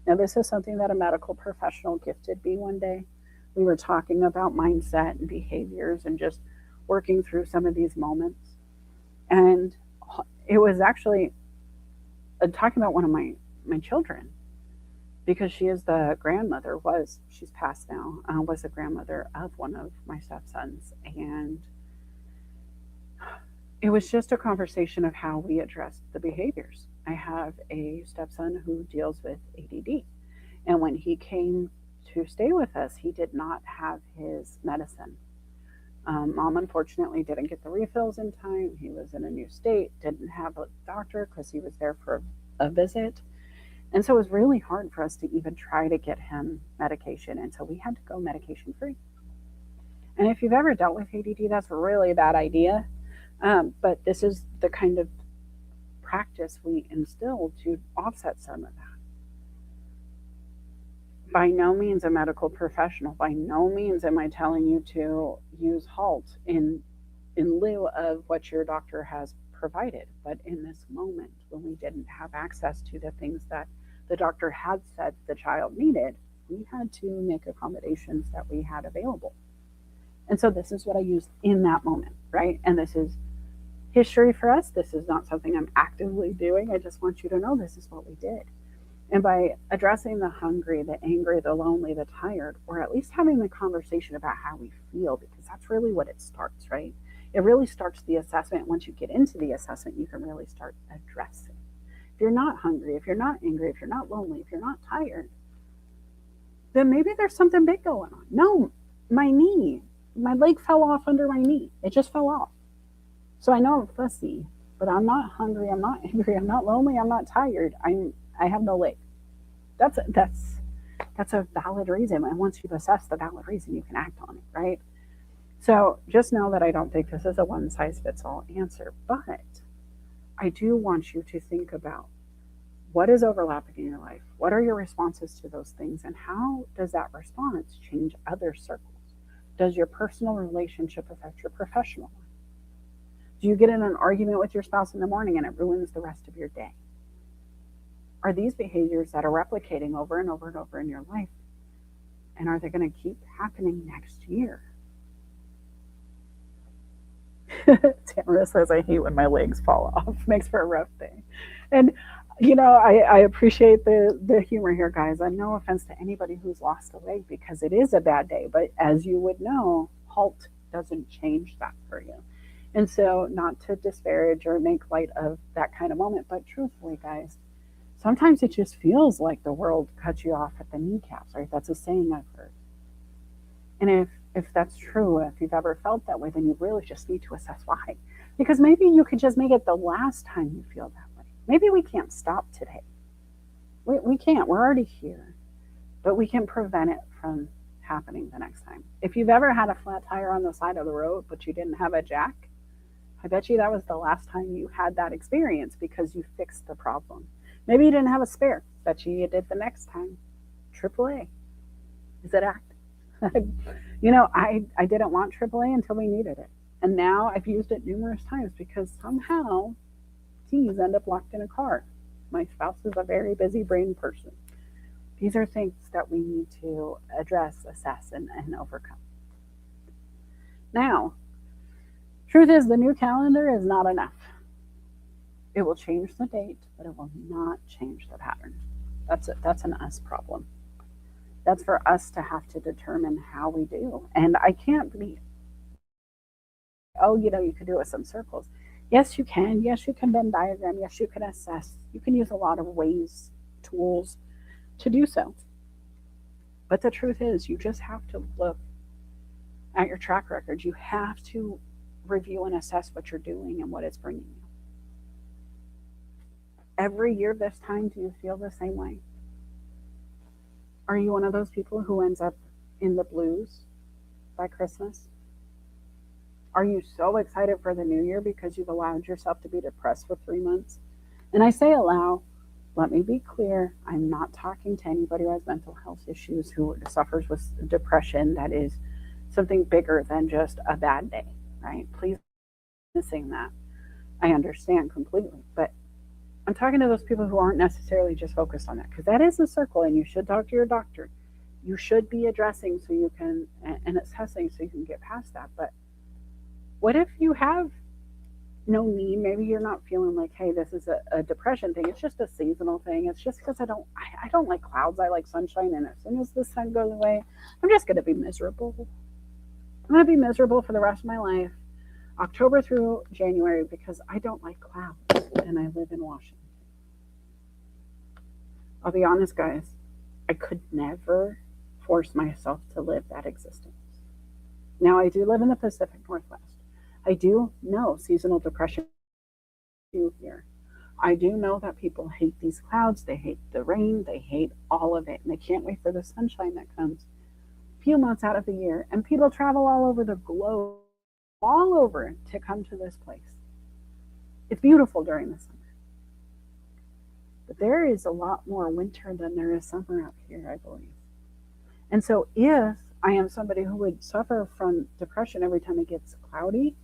Now, this is something that a medical professional gifted me one day. We were talking about mindset and behaviors and just working through some of these moments. And it was actually talking about one of my children, because she is the grandmother, she's passed now, was the grandmother of one of my stepsons. And it was just a conversation of how we addressed the behaviors. I have a stepson who deals with ADD. And when he came to stay with us, he did not have his medicine. Mom, unfortunately, didn't get the refills in time. He was in a new state, didn't have a doctor because he was there for a visit. And so it was really hard for us to even try to get him medication. And so we had to go medication free. And if you've ever dealt with ADD, that's a really bad idea, But this is the kind of practice we instill to offset some of that. By no means a medical professional. By no means am I telling you to use HALT in lieu of what your doctor has provided. But in this moment, when we didn't have access to the things that the doctor had said the child needed, we had to make accommodations that we had available. And so this is what I used in that moment, right? And this is history for us. This is not something I'm actively doing. I just want you to know this is what we did. And by addressing the hungry, the angry, the lonely, the tired, or at least having the conversation about how we feel, because that's really what it starts, right? It really starts the assessment. Once you get into the assessment, you can really start addressing. If you're not hungry, if you're not angry, if you're not lonely, if you're not tired, then maybe there's something big going on. No, my leg fell off under my knee. It just fell off. So I know I'm fussy, but I'm not hungry, I'm not angry, I'm not lonely, I'm not tired. I have no leg. That's a valid reason. And once you've assessed the valid reason, you can act on it, right? So just know that I don't think this is a one size fits all answer, but I do want you to think about what is overlapping in your life? What are your responses to those things? And how does that response change other circles? Does your personal relationship affect your professional one? Do you get in an argument with your spouse in the morning and it ruins the rest of your day? Are these behaviors that are replicating over and over and over in your life? And are they going to keep happening next year? Tamara says, I hate when my legs fall off. Makes for a rough day. And, I appreciate the humor here, guys. And no offense to anybody who's lost a leg, because it is a bad day. But as you would know, HALT doesn't change that for you. And so, not to disparage or make light of that kind of moment, but truthfully, guys, sometimes it just feels like the world cuts you off at the kneecaps, right? That's a saying I've heard. And if that's true, if you've ever felt that way, then you really just need to assess why. Because maybe you could just make it the last time you feel that way. Maybe we can't stop today. We can't. We're already here. But we can prevent it from happening the next time. If you've ever had a flat tire on the side of the road, but you didn't have a jack, I bet you that was the last time you had that experience because you fixed the problem. Maybe you didn't have a spare. Bet you did the next time. AAA. Is it act? I didn't want AAA until we needed it. And now I've used it numerous times because somehow keys end up locked in a car. My spouse is a very busy brain person. These are things that we need to address, assess, and overcome. Now, truth is the new calendar is not enough. It will change the date, but it will not change the pattern. That's an us problem. That's for us to have to determine how we do. And I can't be, you could do it some circles. Yes, you can. Yes, you can Venn diagram. Yes, you can assess. You can use a lot of ways, tools to do so. But the truth is, you just have to look at your track record. You have to review and assess what you're doing and what it's bringing you. Every year this time, do you feel the same way? Are you one of those people who ends up in the blues by Christmas? Are you so excited for the new year because you've allowed yourself to be depressed for 3 months? And I say allow, let me be clear. I'm not talking to anybody who has mental health issues, who suffers with depression that is something bigger than just a bad day, right? Please, missing that. I understand completely. But I'm talking to those people who aren't necessarily just focused on that, because that is a circle and you should talk to your doctor. You should be addressing so you can, and assessing so you can get past that. But what if you have no need? Maybe you're not feeling like, hey, this is a depression thing. It's just a seasonal thing. It's just because I don't like clouds. I like sunshine. And as soon as the sun goes away, I'm just going to be miserable. I'm going to be miserable for the rest of my life, October through January, because I don't like clouds and I live in Washington. I'll be honest, guys, I could never force myself to live that existence. Now, I do live in the Pacific Northwest. I do know seasonal depression here. I do know that people hate these clouds. They hate the rain. They hate all of it. And they can't wait for the sunshine that comes a few months out of the year. And people travel all over the globe all over to come to this place. It's beautiful during the summer. But there is a lot more winter than there is summer out here, I believe. And so if I am somebody who would suffer from depression every time it gets cloudy,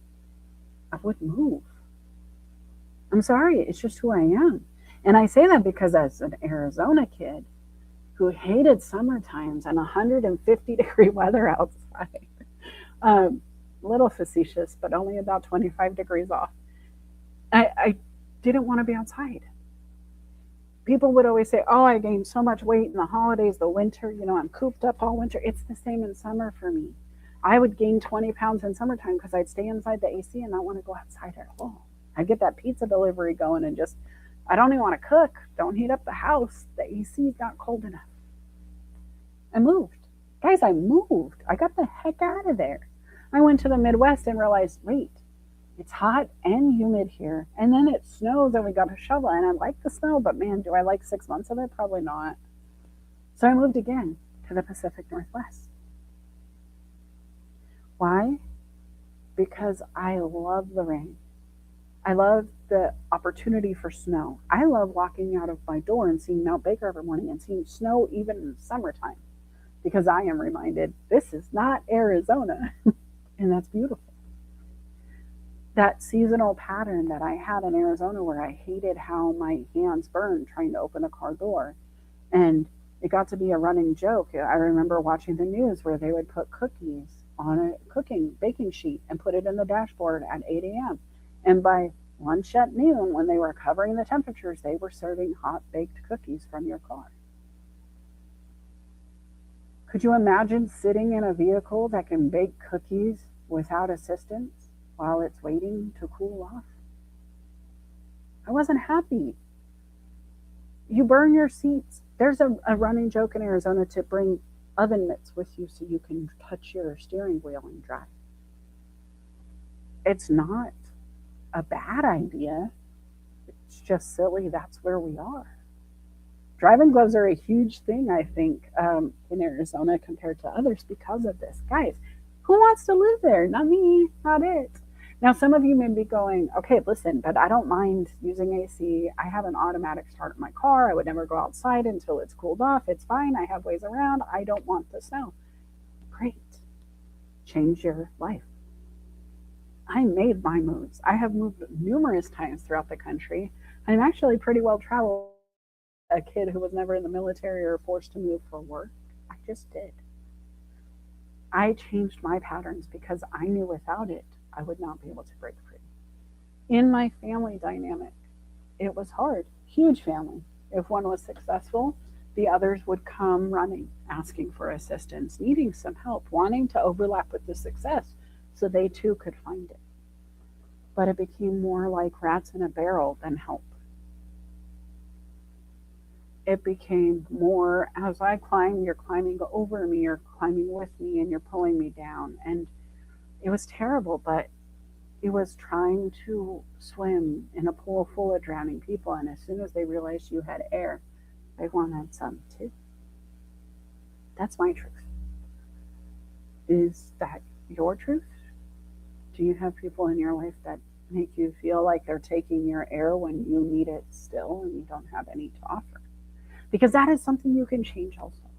I would move. I'm sorry, it's just who I am. And I say that because as an Arizona kid who hated summer times and 150-degree weather outside, a little facetious, but only about 25 degrees off, I didn't want to be outside. People would always say, oh, I gained so much weight in the holidays, the winter, I'm cooped up all winter. It's the same in summer for me. I would gain 20 pounds in summertime because I'd stay inside the AC and not want to go outside at all. I'd get that pizza delivery going and I don't even want to cook. Don't heat up the house. The AC's not cold enough. I moved. Guys, I moved. I got the heck out of there. I went to the Midwest and realized, wait, it's hot and humid here. And then it snows and we got a shovel. And I like the snow, but man, do I like 6 months of it? Probably not. So I moved again to the Pacific Northwest. Why? Because I love the rain. I love the opportunity for snow. I love walking out of my door and seeing Mount Baker every morning and seeing snow even in the summertime because I am reminded this is not Arizona and that's beautiful. That seasonal pattern that I had in Arizona where I hated how my hands burned trying to open a car door. And it got to be a running joke. I remember watching the news where they would put cookies on a baking sheet and put it in the dashboard at 8 a.m. And by lunch at noon, when they were covering the temperatures, they were serving hot baked cookies from your car. Could you imagine sitting in a vehicle that can bake cookies without assistance while it's waiting to cool off? I wasn't happy. You burn your seats. There's a running joke in Arizona to bring oven mitts with you so you can touch your steering wheel and drive. It's not a bad idea. It's just silly. That's where we are. Driving gloves are a huge thing, I think, in Arizona compared to others because of this. Guys, who wants to live there? Not me, not it. Now, some of you may be going, okay, listen, but I don't mind using AC. I have an automatic start in my car. I would never go outside until it's cooled off. It's fine. I have ways around. I don't want the snow. Great. Change your life. I made my moves. I have moved numerous times throughout the country. I'm actually pretty well traveled. A kid who was never in the military or forced to move for work. I just did. I changed my patterns because I knew without it, I would not be able to break free. In my family dynamic, it was hard. Huge family. If one was successful, the others would come running, asking for assistance, needing some help, wanting to overlap with the success so they too could find it. But it became more like rats in a barrel than help. It became more, as I climb, you're climbing over me, you're climbing with me, and you're pulling me down. And it was terrible, but it was trying to swim in a pool full of drowning people. And as soon as they realized you had air, they wanted some too. That's my truth. Is that your truth? Do you have people in your life that make you feel like they're taking your air when you need it still and you don't have any to offer? Because that is something you can change also.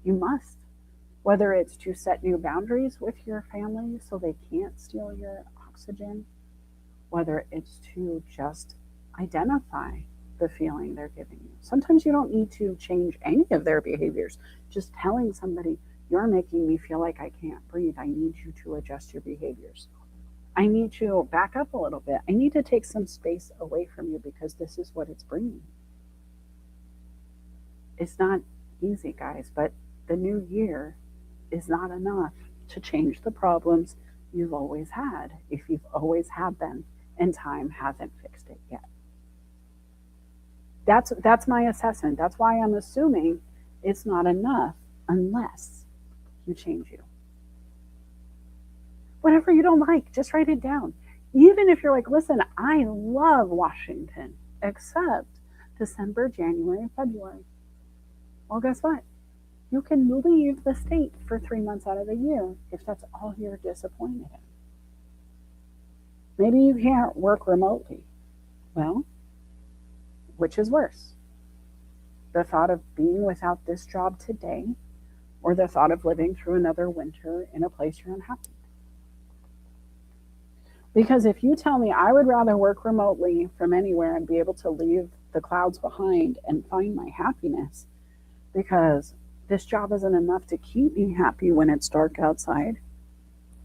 You must. Whether it's to set new boundaries with your family so they can't steal your oxygen, whether it's to just identify the feeling they're giving you. Sometimes you don't need to change any of their behaviors. Just telling somebody, you're making me feel like I can't breathe. I need you to adjust your behaviors. I need to back up a little bit. I need to take some space away from you because this is what it's bringing. It's not easy, guys, but the new year is not enough to change the problems you've always had if you've always had them and time hasn't fixed it yet. That's my assessment. That's why I'm assuming it's not enough unless you change you. Whatever you don't like, just write it down. Even if you're like, listen, I love Washington, except December, January, February. Well, guess what? You can leave the state for 3 months out of the year if that's all you're disappointed in. Maybe you can't work remotely. Well, which is worse? The thought of being without this job today, or the thought of living through another winter in a place you're unhappy? Because if you tell me I would rather work remotely from anywhere and be able to leave the clouds behind and find my happiness, because this job isn't enough to keep me happy when it's dark outside,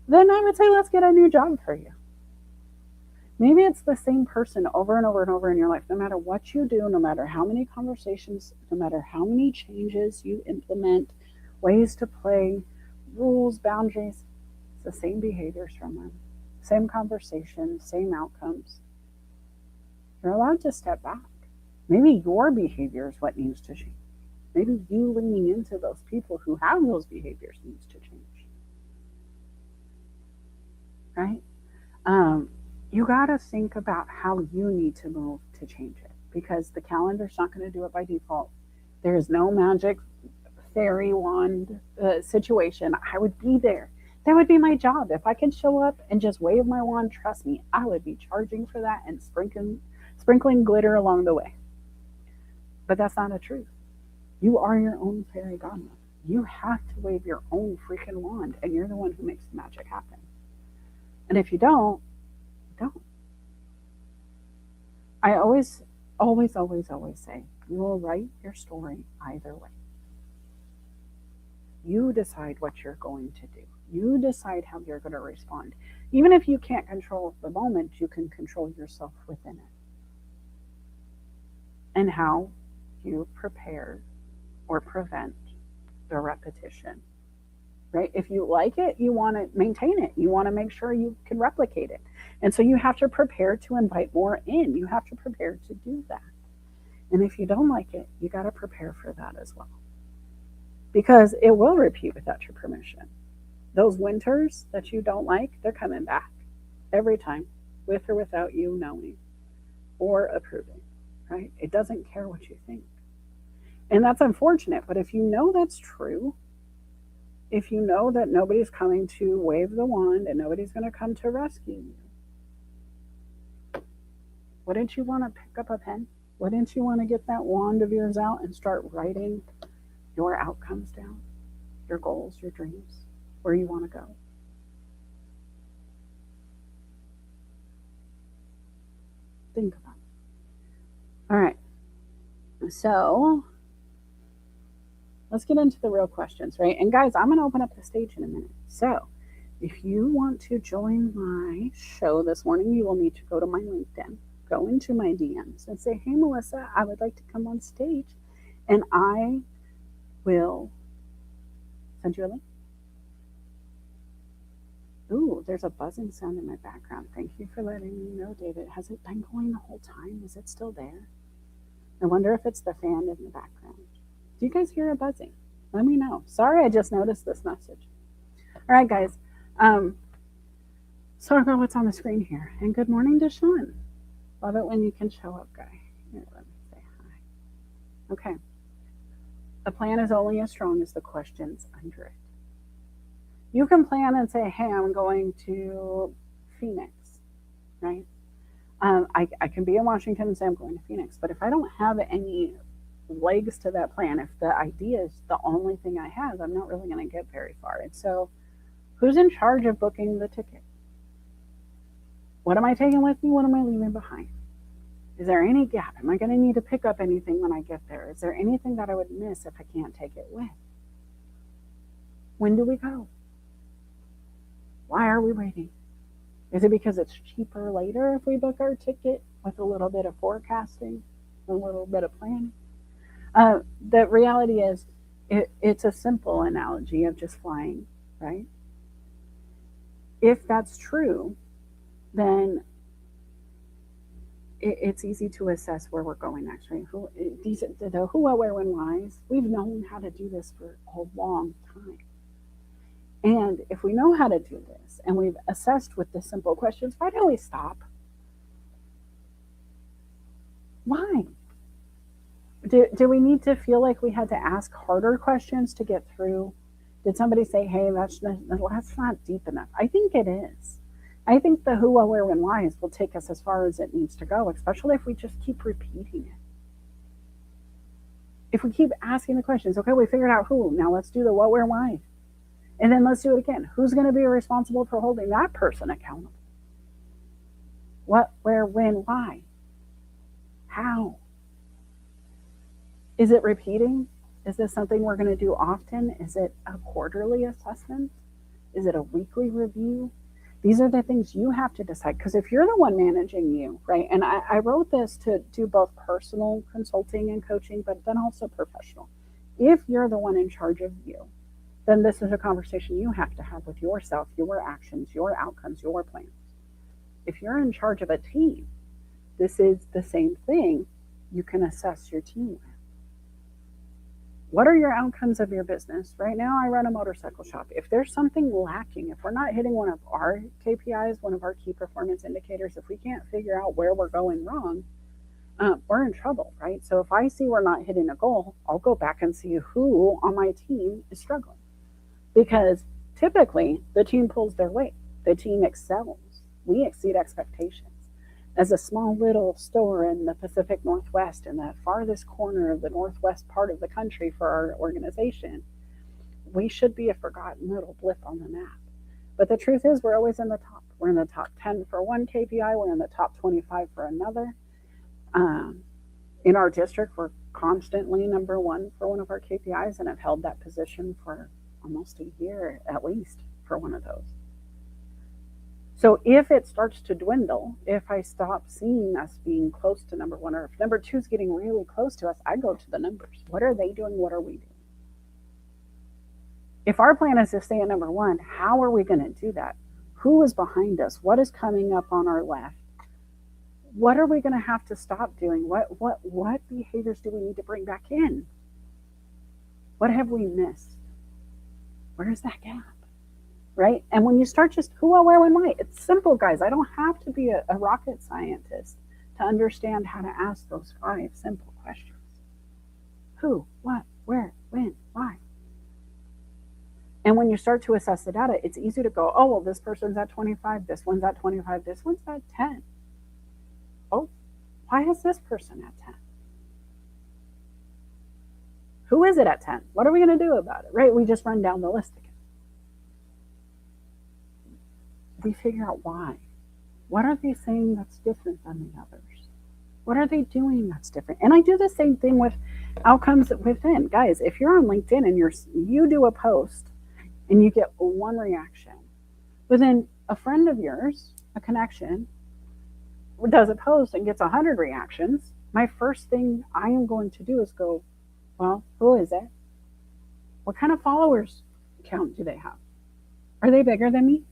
then I would say let's get a new job for you. Maybe it's the same person over and over and over in your life. No matter what you do, no matter how many conversations, no matter how many changes you implement, ways to play, rules, boundaries, it's the same behaviors from them, same conversations, same outcomes. You're allowed to step back. Maybe your behavior is what needs to change. Maybe you leaning into those people who have those behaviors needs to change. Right? You got to think about how you need to move to change it, because the calendar's not going to do it by default. There is no magic fairy wand situation. I would be there. That would be my job. If I could show up and just wave my wand, trust me, I would be charging for that and sprinkling glitter along the way. But that's not a truth. You are your own fairy godmother. You have to wave your own freaking wand, and you're the one who makes the magic happen. And if you don't. I always say, you will write your story either way. You decide what you're going to do. You decide how you're going to respond. Even if you can't control the moment, you can control yourself within it. And how you prepare or prevent the repetition. Right? If you like it, you want to maintain it. You want to make sure you can replicate it. And so you have to prepare to invite more in. You have to prepare to do that. And if you don't like it, you got to prepare for that as well. Because it will repeat without your permission. Those winters that you don't like, they're coming back every time, with or without you knowing or approving, right? It doesn't care what you think. And that's unfortunate. But if you know that's true, if you know that nobody's coming to wave the wand and nobody's going to come to rescue you, wouldn't you want to pick up a pen? Wouldn't you want to get that wand of yours out and start writing your outcomes down, your goals, your dreams, where you want to go? Think about it. All right. So let's get into the real questions, right? And guys, I'm going to open up the stage in a minute. So if you want to join my show this morning, you will need to go to my LinkedIn, go into my DMs and say, hey, Melissa, I would like to come on stage, and I will send you a link. Ooh, there's a buzzing sound in my background. Thank you for letting me know, David. Has it been going the whole time? Is it still there? I wonder if it's the fan in the background. Do you guys hear a buzzing? Let me know. Sorry, I just noticed this message. All right, guys. Sorry about what's on the screen here. And good morning to Sean. Love it when you can show up, guy. Here, let me say hi. Okay. The plan is only as strong as the questions under it. You can plan and say, hey, I'm going to Phoenix, right? I can be in Washington and say I'm going to Phoenix, but if I don't have any legs to that plan, if the idea is the only thing I have, I'm not really going to get very far. And so who's in charge of booking the ticket? What am I taking with me? What am I leaving behind? Is there any gap? Am I going to need to pick up anything when I get there? Is there anything that I would miss if I can't take it with? When do we go? Why are we waiting? Is it because it's cheaper later if we book our ticket with a little bit of forecasting, a little bit of planning? The reality is, it's a simple analogy of just flying, right? If that's true, then it's easy to assess where we're going next, right? The who, what, where, when, whys, we've known how to do this for a long time. And if we know how to do this and we've assessed with the simple questions, why do we stop? Why? Do we need to feel like we had to ask harder questions to get through? Did somebody say, hey, that's not deep enough? I think it is. I think the who, what, where, when, whys will take us as far as it needs to go, especially if we just keep repeating it. If we keep asking the questions, okay, we figured out who, now let's do the what, where, why. And then let's do it again. Who's going to be responsible for holding that person accountable? What, where, when, why? How? Is it repeating? Is this something we're going to do often? Is it a quarterly assessment? Is it a weekly review? These are the things you have to decide. Because if you're the one managing you, right? And I wrote this to do both personal consulting and coaching, but then also professional. If you're the one in charge of you, then this is a conversation you have to have with yourself, your actions, your outcomes, your plans. If you're in charge of a team, this is the same thing you can assess your team with. What are your outcomes of your business? Right now, I run a motorcycle shop. If there's something lacking, if we're not hitting one of our KPIs, one of our key performance indicators, if we can't figure out where we're going wrong, we're in trouble, right? So if I see we're not hitting a goal, I'll go back and see who on my team is struggling. Because typically, the team pulls their weight. The team excels. We exceed expectations. As a small little store in the Pacific Northwest, in the farthest corner of the northwest part of the country for our organization, we should be a forgotten little blip on the map. But the truth is, we're always in the top. We're in the top 10 for one KPI, we're in the top 25 for another. In our district, we're constantly number one for one of our KPIs, and I've held that position for almost a year at least for one of those. So if it starts to dwindle, if I stop seeing us being close to number one, or if number two is getting really close to us, I go to the numbers. What are they doing? What are we doing? If our plan is to stay at number one, how are we going to do that? Who is behind us? What is coming up on our left? What are we going to have to stop doing? What behaviors do we need to bring back in? What have we missed? Where's that gap? Right? And when you start just who, what, where, when, why, it's simple, guys. I don't have to be a rocket scientist to understand how to ask those 5 simple questions. Who, what, where, when, why? And when you start to assess the data, it's easy to go, oh, well, this person's at 25, this one's at 25, this one's at 10. Oh, why is this person at 10? Who is it at 10? What are we going to do about it? Right? We just run down the list again. We figure out why. What are they saying that's different than the others? What are they doing that's different? And I do the same thing with outcomes within. Guys, if you're on LinkedIn and you do a post and you get one reaction, but then a friend of yours, a connection, does a post and gets 100 reactions, my first thing I am going to do is go, well, who is it? What kind of followers count do they have? Are they bigger than me?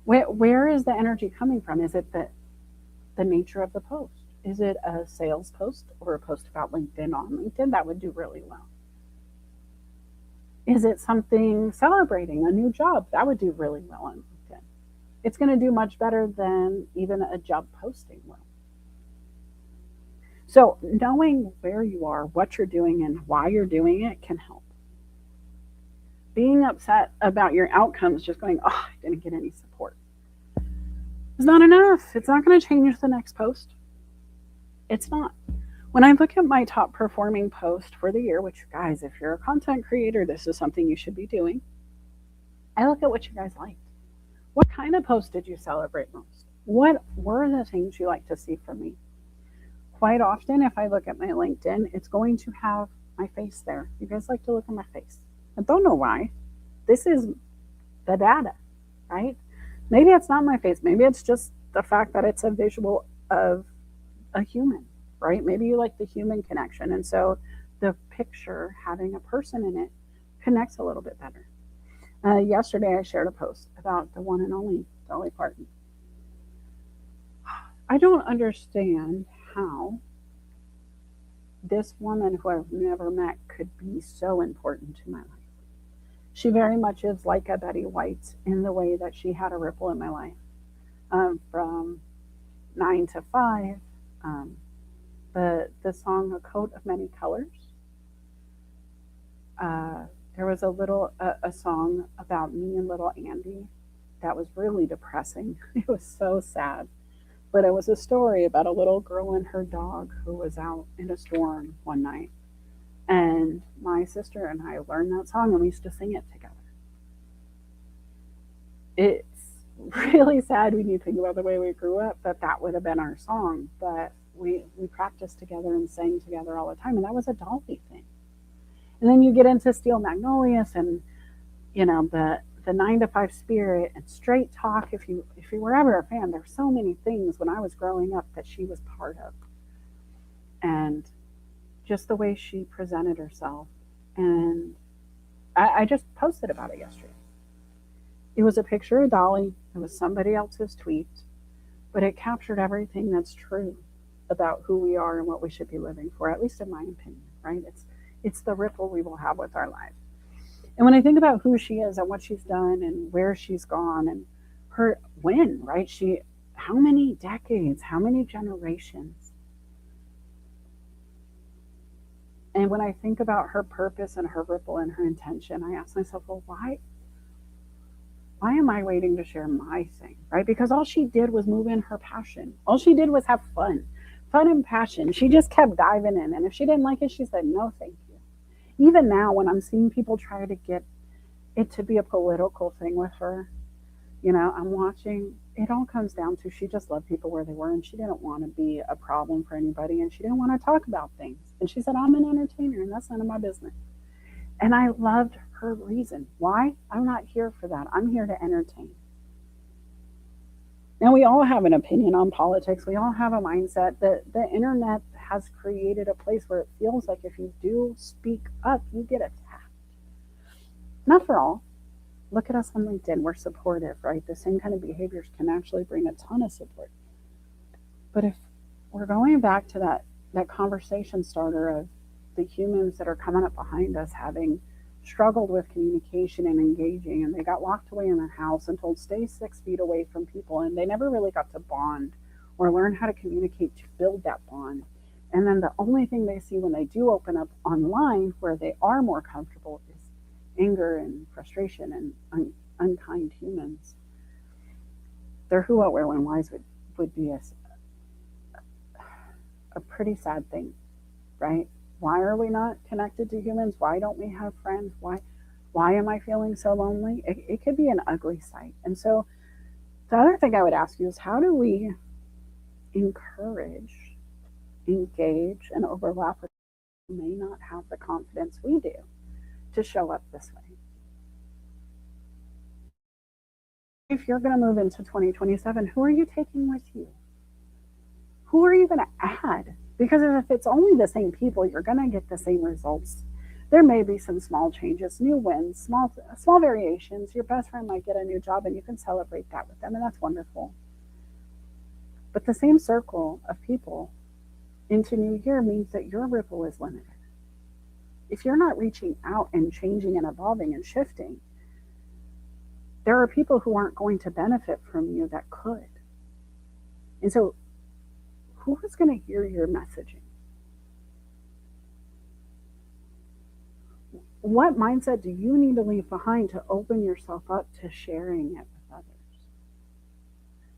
Where is the energy coming from? Is it the nature of the post? Is it a sales post or a post about LinkedIn on LinkedIn? That would do really well. Is it something celebrating a new job? That would do really well on LinkedIn. It's going to do much better than even a job posting will. So knowing where you are, what you're doing, and why you're doing it can help. Being upset about your outcomes, just going, oh, I didn't get any support, is not enough. It's not going to change the next post. It's not. When I look at my top performing post for the year, which, guys, if you're a content creator, this is something you should be doing. I look at what you guys liked. What kind of post did you celebrate most? What were the things you like to see from me? Quite often, if I look at my LinkedIn, it's going to have my face there. You guys like to look at my face. I don't know why. This is the data, right? Maybe it's not my face. Maybe it's just the fact that it's a visual of a human, right? Maybe you like the human connection. And so the picture having a person in it connects a little bit better. Yesterday, I shared a post about the one and only Dolly Parton. I don't understand how this woman who I've never met could be so important to my life. She very much is like a Betty White in the way that she had a ripple in my life. From 9 to 5, the song A Coat of Many Colors. There was a song about me and little Andy that was really depressing. It was so sad. But it was a story about a little girl and her dog who was out in a storm one night. And my sister and I learned that song and we used to sing it together. It's really sad when you think about the way we grew up that that would have been our song. But we practiced together and sang together all the time. And that was a Dolly thing. And then you get into Steel Magnolias and, the 9 to 5 spirit and straight talk. If you were ever a fan, there's so many things when I was growing up that she was part of. And just the way she presented herself. And I just posted about it yesterday. It was a picture of Dolly. It was somebody else's tweet, but it captured everything that's true about who we are and what we should be living for, at least in my opinion, right? It's the ripple we will have with our lives. And when I think about who she is and what she's done and where she's gone and her when, right? How many decades, how many generations? And when I think about her purpose and her ripple and her intention, I ask myself, well, why am I waiting to share my thing, right? Because all she did was move in her passion. All she did was have fun and passion. She just kept diving in. And if she didn't like it, she said, no, thank you. Even now, when I'm seeing people try to get it to be a political thing with her, I'm watching, it all comes down to she just loved people where they were and she didn't want to be a problem for anybody and she didn't want to talk about things. And she said, I'm an entertainer and that's none of my business. And I loved her reason. Why? I'm not here for that. I'm here to entertain. Now, we all have an opinion on politics. We all have a mindset that the internet has created a place where it feels like if you do speak up, you get attacked. Not for all. Look at us on LinkedIn. We're supportive, right? The same kind of behaviors can actually bring a ton of support. But if we're going back to that conversation starter of the humans that are coming up behind us having struggled with communication and engaging, and they got locked away in their house and told stay 6 feet away from people, and they never really got to bond or learn how to communicate to build that bond. And then the only thing they see when they do open up online where they are more comfortable is anger and frustration and unkind humans. Their who, what, where, when, whys would be a pretty sad thing, right? Why are we not connected to humans? Why don't we have friends? Why am I feeling so lonely? It could be an ugly sight. And so the other thing I would ask you is how do we encourage, engage, and overlap with people who may not have the confidence we do to show up this way? If you're going to move into 2027, who are you taking with you? Who are you going to add? Because if it's only the same people, you're going to get the same results. There may be some small changes, new wins, small variations. Your best friend might get a new job and you can celebrate that with them, and that's wonderful. But the same circle of people into New Year means that your ripple is limited. If you're not reaching out and changing and evolving and shifting, there are people who aren't going to benefit from you that could. And so who is going to hear your messaging? What mindset do you need to leave behind to open yourself up to sharing it with others?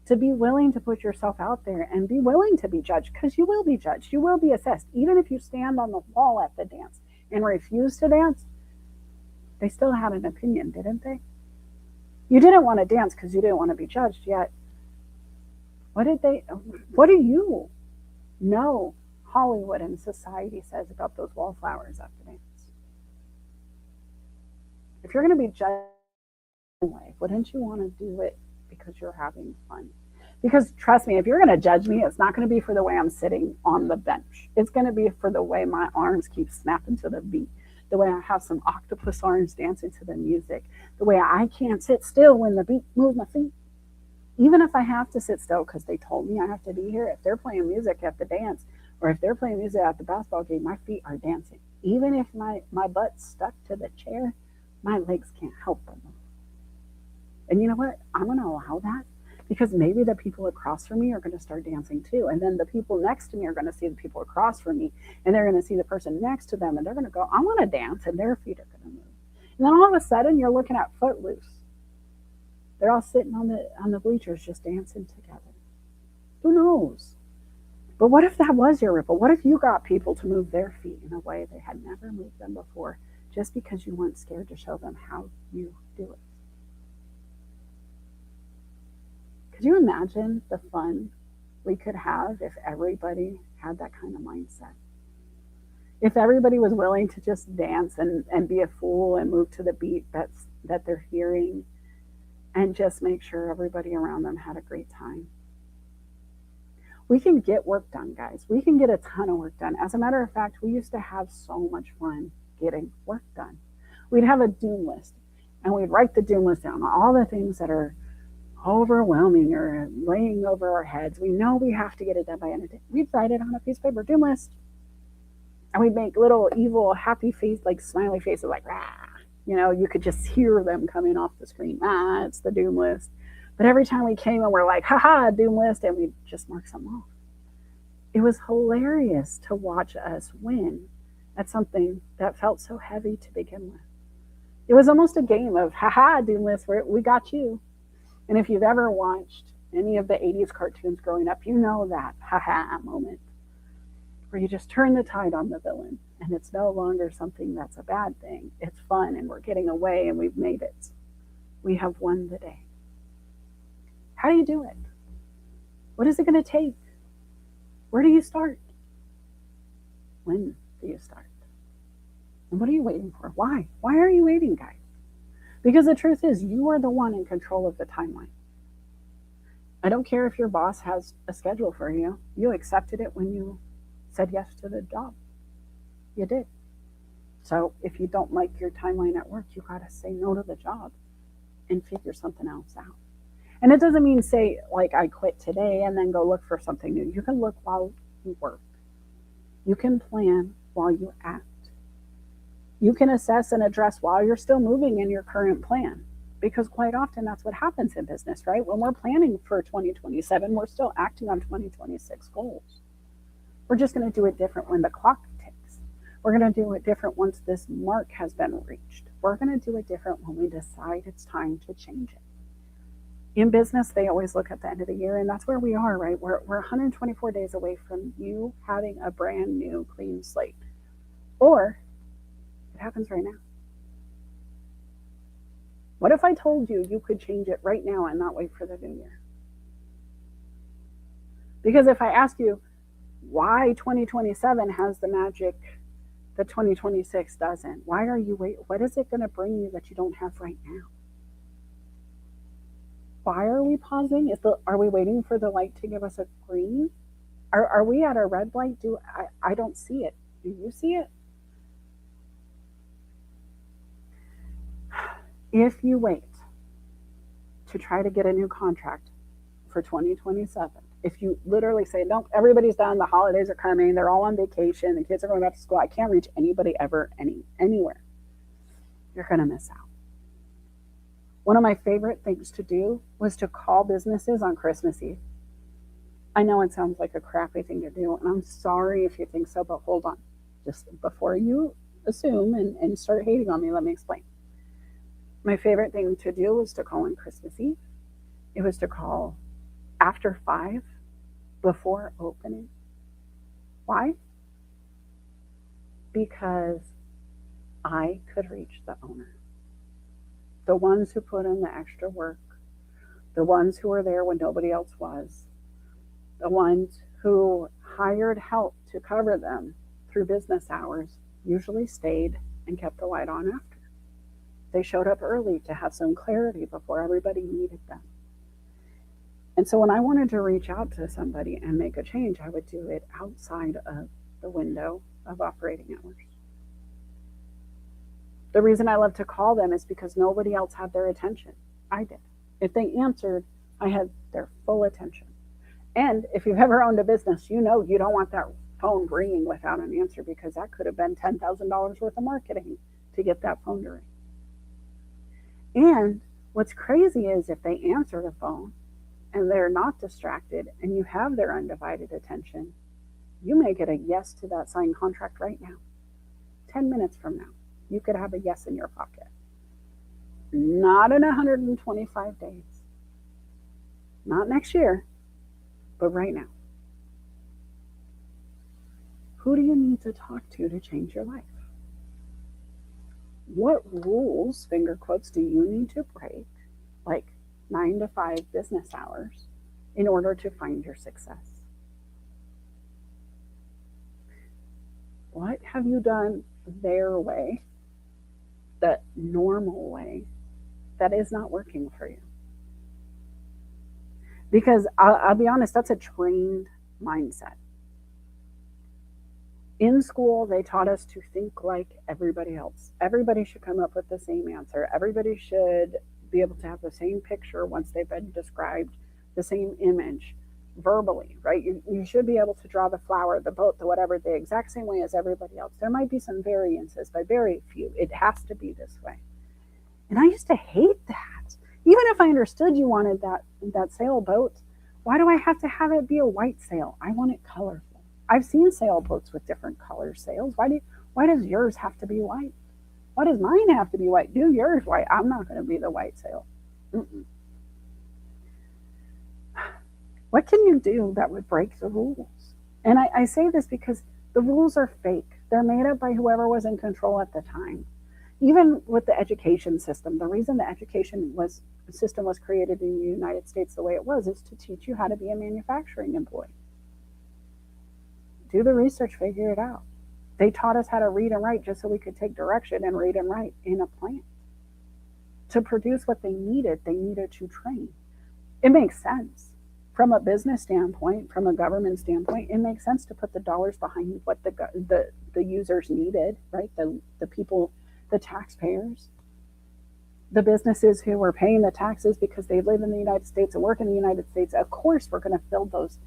To be willing to put yourself out there and be willing to be judged, because you will be judged. You will be assessed. Even if you stand on the wall at the dance and refuse to dance, they still had an opinion, didn't they? You didn't want to dance because you didn't want to be judged, yet what do you know Hollywood and society says about those wallflowers at the dance? If you're going to be judged in life, wouldn't you want to do it because you're having fun? Because trust me, if you're going to judge me, it's not going to be for the way I'm sitting on the bench. It's going to be for the way my arms keep snapping to the beat, the way I have some octopus arms dancing to the music, the way I can't sit still when the beat moves my feet. Even if I have to sit still because they told me I have to be here, if they're playing music at the dance or if they're playing music at the basketball game, my feet are dancing. Even if my butt's stuck to the chair, my legs can't help but move. And you know what? I'm going to allow that because maybe the people across from me are going to start dancing too. And then the people next to me are going to see the people across from me and they're going to see the person next to them and they're going to go, I want to dance, and their feet are going to move. And then all of a sudden you're looking at Footloose. They're all sitting on the bleachers just dancing together. Who knows? But what if that was your ripple? What if you got people to move their feet in a way they had never moved them before, just because you weren't scared to show them how you do it? Could you imagine the fun we could have if everybody had that kind of mindset? If everybody was willing to just dance and be a fool and move to the beat that they're hearing, and just make sure everybody around them had a great time. We can get work done, guys. We can get a ton of work done. As a matter of fact, we used to have so much fun getting work done. We'd have a doom list, and we'd write the doom list down, all the things that are overwhelming or laying over our heads. We know we have to get it done by end of day. We'd write it on a piece of paper, doom list. And we'd make little evil, happy face, like smiley faces, like, rah. You know, you could just hear them coming off the screen. It's the doom list. But every time we came and we're like, haha, doom list, and we'd just mark some off. It was hilarious to watch us win at something that felt so heavy to begin with. It was almost a game of, haha, doom list, we got you. And if you've ever watched any of the 80s cartoons growing up, you know that haha moment where you just turn the tide on the villain, and it's no longer something that's a bad thing. It's fun, and we're getting away, and we've made it. We have won the day. How do you do it? What is it going to take? Where do you start? When do you start? And what are you waiting for? Why? Why are you waiting, guys? Because the truth is, you are the one in control of the timeline. I don't care if your boss has a schedule for you. You accepted it when you said yes to the job. You did. So if you don't like your timeline at work, you got to say no to the job and figure something else out. And it doesn't mean say, like, I quit today and then go look for something new. You can look while you work. You can plan while you act. You can assess and address while you're still moving in your current plan. Because quite often that's what happens in business, right? When we're planning for 2027, we're still acting on 2026 goals. We're just going to do it different when the clock ticks. We're going to do it different once this mark has been reached. We're going to do it different when we decide it's time to change it. In business, they always look at the end of the year, and that's where we are, right? We're 124 days away from you having a brand new clean slate. Or it happens right now. What if I told you you could change it right now and not wait for the new year? Because if I ask you why 2027 has the magic that 2026 doesn't, why are you waiting? What is it going to bring you that you don't have right now? Why are we pausing? Are we waiting for the light to give us a green? Are we at a red light? I don't see it. Do you see it? If you wait to try to get a new contract for 2027, if you literally say, nope, everybody's done, the holidays are coming, they're all on vacation, the kids are going back to school, I can't reach anybody ever, anywhere, you're going to miss out. One of my favorite things to do was to call businesses on Christmas Eve. I know it sounds like a crappy thing to do, and I'm sorry if you think so, but hold on. Just before you assume and start hating on me, let me explain. My favorite thing to do was to call on Christmas Eve. It was to call after 5, before opening. Why? Because I could reach the owner. The ones who put in the extra work, the ones who were there when nobody else was, the ones who hired help to cover them through business hours usually stayed and kept the light on after. They showed up early to have some clarity before everybody needed them. And so when I wanted to reach out to somebody and make a change, I would do it outside of the window of operating hours. The reason I love to call them is because nobody else had their attention. I did. If they answered, I had their full attention. And if you've ever owned a business, you know you don't want that phone ringing without an answer, because that could have been $10,000 worth of marketing to get that phone to ring. And what's crazy is if they answer the phone and they're not distracted and you have their undivided attention, you may get a yes to that signed contract right now. 10 minutes from now, you could have a yes in your pocket. not in 125 days, not next year, but right now. Who do you need to talk to change your life? What rules, finger quotes, do you need to break, like 9 to 5 business hours, in order to find your success? What have you done their way, the normal way, that is not working for you? Because I'll be honest, that's a trained mindset. In school, they taught us to think like everybody else. Everybody should come up with the same answer. Everybody should be able to have the same picture once they've been described, the same image verbally, right? You should be able to draw the flower, the boat, the whatever, the exact same way as everybody else. There might be some variances, but very few. It has to be this way. And I used to hate that. Even if I understood you wanted that sailboat, why do I have to have it be a white sail? I want it colorful. I've seen sailboats with different color sails. Why does yours have to be white? Why does mine have to be white? Do yours white. I'm not going to be the white sail. Mm-mm. What can you do that would break the rules? And I say this because the rules are fake. They're made up by whoever was in control at the time. Even with the education system, the reason the education system was created in the United States the way it was is to teach you how to be a manufacturing employee. Do the research, figure it out. They taught us how to read and write just so we could take direction and read and write in a plant. To produce what they needed to train. It makes sense. From a business standpoint, from a government standpoint, it makes sense to put the dollars behind what the users needed, right? The people, the taxpayers, the businesses who were paying the taxes because they live in the United States and work in the United States. Of course, we're going to fill those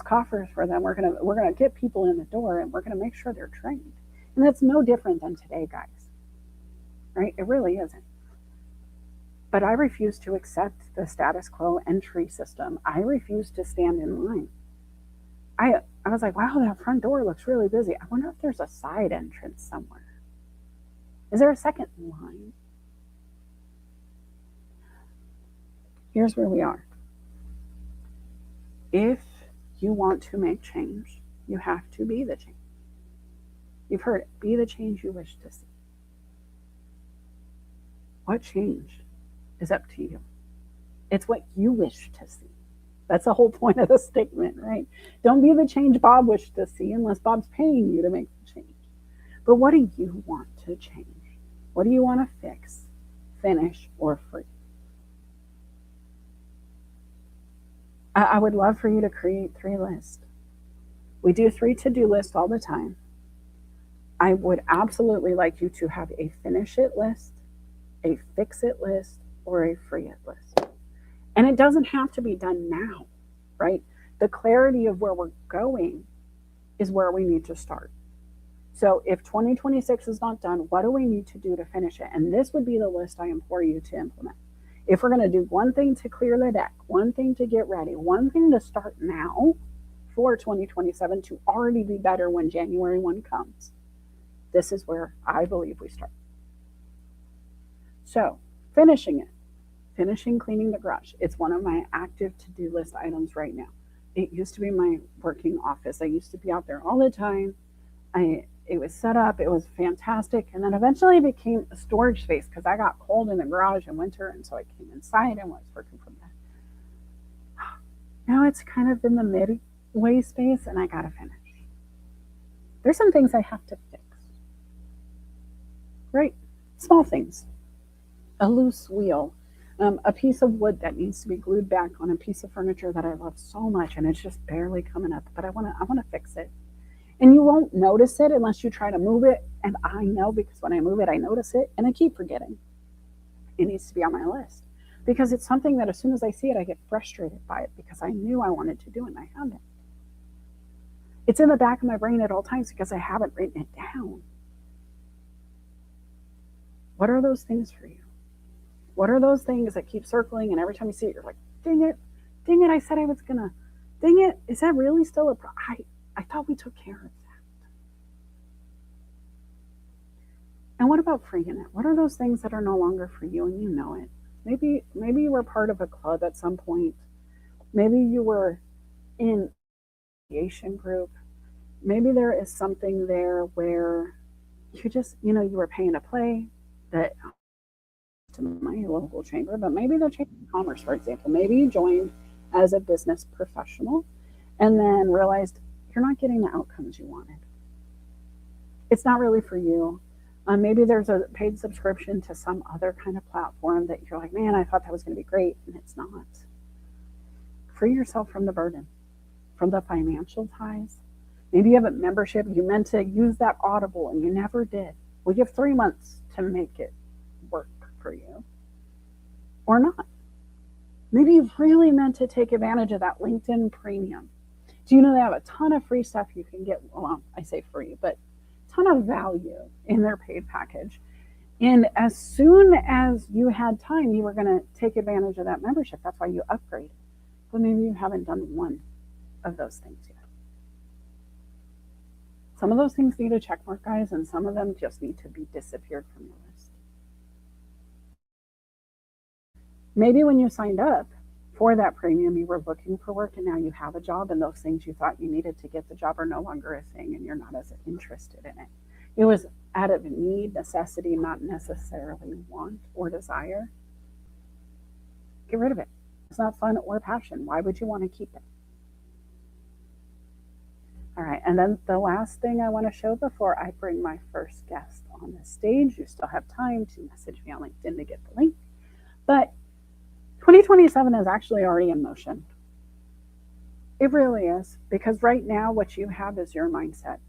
coffers for them. We're gonna get people in the door, and we're gonna make sure they're trained. And that's no different than today, guys. Right? It really isn't. But I refuse to accept the status quo entry system. I refuse to stand in line. I was like, wow, that front door looks really busy. I wonder if there's a side entrance somewhere. Is there a second line? Here's where we are. If you want to make change, you have to be the change. You've heard it. Be the change you wish to see. What change is up to you? It's what you wish to see. That's the whole point of the statement, right? Don't be the change Bob wished to see unless Bob's paying you to make the change. But what do you want to change? What do you want to fix, finish, or free? I would love for you to create 3 lists. We do 3 to-do lists all the time. I would absolutely like you to have a finish it list, a fix it list, or a free it list. And it doesn't have to be done now, right? The clarity of where we're going is where we need to start. So if 2026 is not done, what do we need to do to finish it? And this would be the list I implore you to implement. If we're going to do one thing to clear the deck, one thing to get ready, one thing to start now for 2027 to already be better when January 1 comes, this is where I believe we start. So, finishing cleaning the garage. It's one of my active to-do list items right now. It used to be my working office. I used to be out there all the time. It was set up, it was fantastic, and then eventually it became a storage space because I got cold in the garage in winter, and so I came inside and was working from there. Now it's kind of in the midway space, and I gotta finish. There's some things I have to fix. Right? Small things. A loose wheel, a piece of wood that needs to be glued back on a piece of furniture that I love so much, and it's just barely coming up, but I wanna fix it. And you won't notice it unless you try to move it. And I know because when I move it, I notice it and I keep forgetting. It needs to be on my list because it's something that as soon as I see it, I get frustrated by it because I knew I wanted to do it and I haven't. It's in the back of my brain at all times because I haven't written it down. What are those things for you? What are those things that keep circling and every time you see it, you're like, dang it, I said I was gonna, dang it, is that really still a problem? I thought we took care of that. And what about freeing it? What are those things that are no longer for you and you know it? Maybe you were part of a club at some point. Maybe you were in a creation group. Maybe there is something there where you just, you were paying to play that to my local chamber, but maybe the Chamber of Commerce, for example. Maybe you joined as a business professional and then realized you're not getting the outcomes you wanted. It's not really for you. Maybe there's a paid subscription to some other kind of platform that you're like, man, I thought that was going to be great, and it's not. Free yourself from the burden, from the financial ties. Maybe you have a membership, you meant to use that Audible and you never did. Well, you have 3 months to make it work for you or not. Maybe you really meant to take advantage of that LinkedIn premium. Do you know they have a ton of free stuff you can get? Well, I say free, but a ton of value in their paid package. And as soon as you had time, you were going to take advantage of that membership. That's why you upgraded. But maybe you haven't done one of those things yet. Some of those things need a check mark, guys, and some of them just need to be disappeared from your list. Maybe when you signed up for that premium, you were looking for work and now you have a job, and those things you thought you needed to get the job are no longer a thing and you're not as interested in it. It was out of need, necessity, not necessarily want or desire. Get rid of it. It's not fun or passion. Why would you want to keep it? All right, and then the last thing I want to show before I bring my first guest on the stage, you still have time to message me on LinkedIn to get the link, but 2027 is actually already in motion. It really is, because right now what you have is your mindset.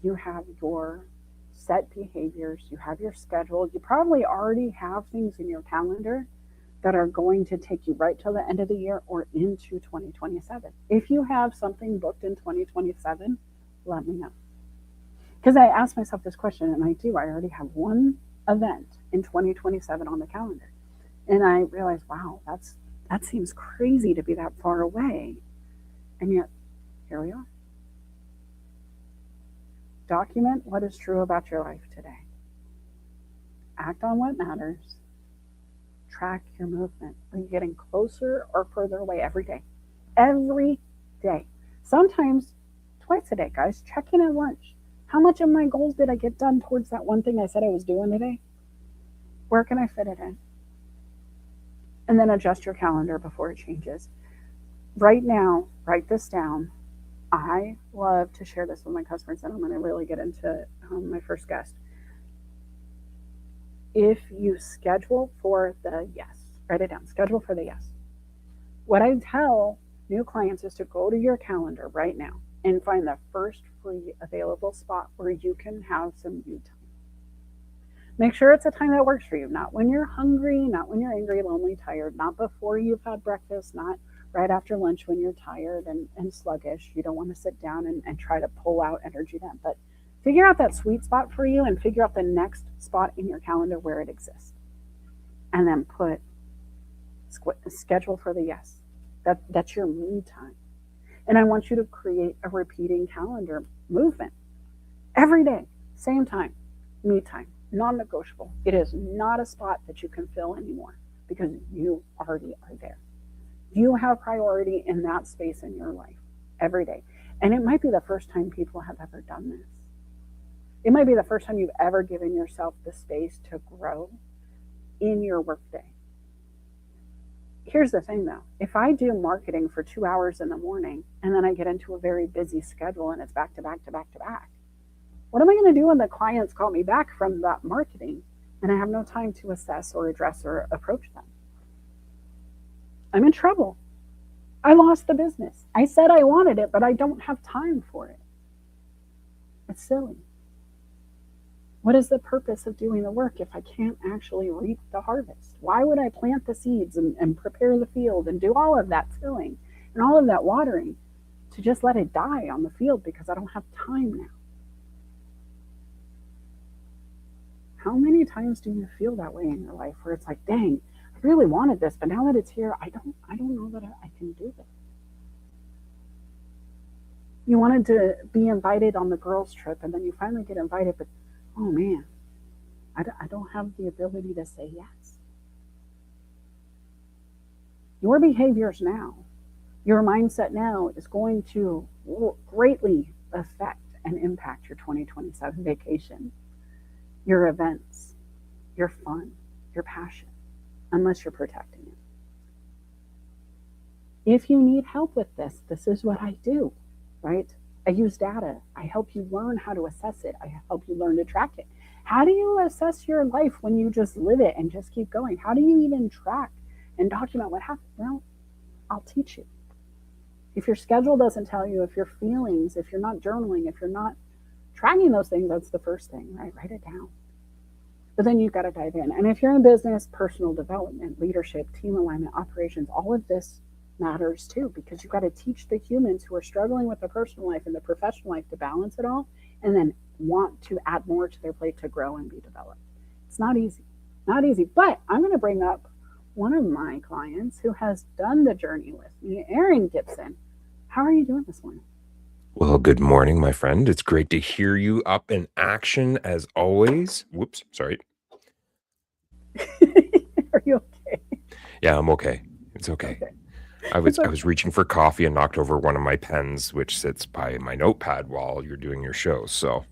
You have your set behaviors, you have your schedule, you probably already have things in your calendar that are going to take you right till the end of the year or into 2027. If you have something booked in 2027, let me know. Because I asked myself this question, and I do. I already have one event in 2027 on the calendar. And I realized, wow, that seems crazy to be that far away. And yet, here we are. Document what is true about your life today. Act on what matters. Track your movement. Are you getting closer or further away every day? Every day. Sometimes twice a day, guys. Check in at lunch. How much of my goals did I get done towards that one thing I said I was doing today? Where can I fit it in? And then adjust your calendar before it changes. Right now, write this down. I love to share this with my customers, and I'm going to really get into my first guest. If you schedule for the yes, write it down, schedule for the yes. What I tell new clients is to go to your calendar right now and find the first free available spot where you can have some you time. Make sure it's a time that works for you, not when you're hungry, not when you're angry, lonely, tired, not before you've had breakfast, not right after lunch when you're tired and sluggish. You don't want to sit down and try to pull out energy then, but figure out that sweet spot for you and figure out the next spot in your calendar where it exists. And then put schedule for the yes. That's your me time. And I want you to create a repeating calendar movement every day, same time, me time, non-negotiable. It is not a spot that you can fill anymore because you already are there. You have priority in that space in your life every day. And it might be the first time people have ever done this. It might be the first time you've ever given yourself the space to grow in your workday. Here's the thing though, if I do marketing for 2 hours in the morning and then I get into a very busy schedule and it's back to back to back to back, what am I going to do when the clients call me back from that marketing and I have no time to assess or address or approach them? I'm in trouble. I lost the business. I said I wanted it, but I don't have time for it. It's silly. What is the purpose of doing the work if I can't actually reap the harvest? Why would I plant the seeds and prepare the field and do all of that tilling and all of that watering to just let it die on the field because I don't have time now? How many times do you feel that way in your life where it's like, dang, I really wanted this, but now that it's here, I don't know that I can do this. You wanted to be invited on the girls' trip, and then you finally get invited, but oh man, I don't have the ability to say yes. Your behaviors now, your mindset now is going to greatly affect and impact your 2027 vacation, your events, your fun, your passion, unless you're protecting it. If you need help with this, this is what I do, right? I use data. I help you learn how to assess it. I help you learn to track it. How do you assess your life when you just live it and just keep going? How do you even track and document what happened? Well, I'll teach you. If your schedule doesn't tell you, if your feelings, if you're not journaling, if you're not tracking those things, that's the first thing, right? Write it down. But then you've got to dive in. And if you're in business, personal development, leadership, team alignment, operations, all of this matters too, because you've got to teach the humans who are struggling with their personal life and their professional life to balance it all and then want to add more to their plate to grow and be developed. It's not easy, not easy. But I'm going to bring up one of my clients who has done the journey with me, Erin Gibson. How are you doing this morning? Well, good morning, my friend. It's great to hear you up in action as always. Whoops, sorry. Are you okay? Yeah, I'm okay. It's okay. I was reaching for coffee and knocked over one of my pens, which sits by my notepad while you're doing your show. So,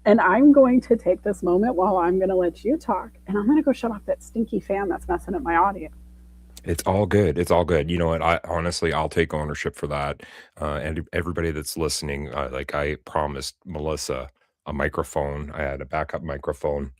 and I'm going to take this moment while I'm going to let you talk, and I'm going to go shut off that stinky fan that's messing up my audio. it's all good. It's all good. You know what? I'll take ownership for that. And everybody that's listening, like I promised Melissa a microphone. I had a backup microphone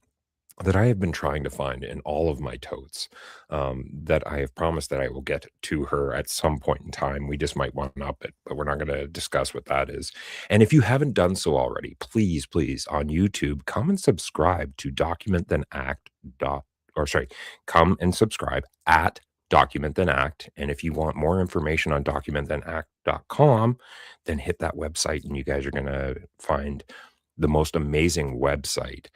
that I have been trying to find in all of my totes, that I have promised that I will get to her at some point in time. We just might one up it, but we're not going to discuss what that is. And if you haven't done so already, please, please, on YouTube, come and subscribe to Document Then Act. Come and subscribe at Document Then Act. And if you want more information on documentthenact.com, then hit that website and you guys are going to find the most amazing website.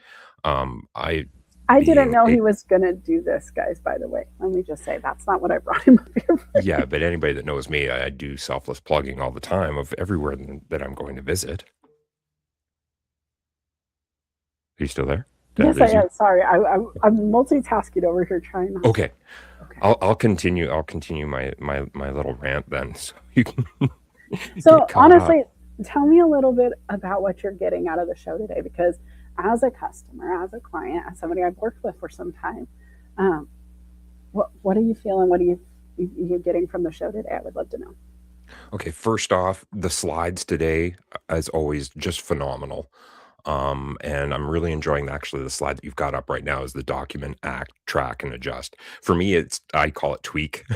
I didn't know he was going to do this, guys, by the way. Let me just say, that's not what I brought him up here for. Yeah, but anybody that knows me, I do selfless plugging all the time of everywhere that I'm going to visit. Are you still there? Yes, I am. Sorry, I'm multitasking over here trying not Okay. I'll continue my little rant then, so you can. So honestly, tell me a little bit about what you're getting out of the show today, because as a customer, as a client, as somebody I've worked with for some time, what are you feeling? What are you getting from the show today? I would love to know. Okay, first off, the slides today, as always, just phenomenal. And I'm really enjoying actually the slide that you've got up right now is the document, act, track, and adjust. For me, I call it tweak.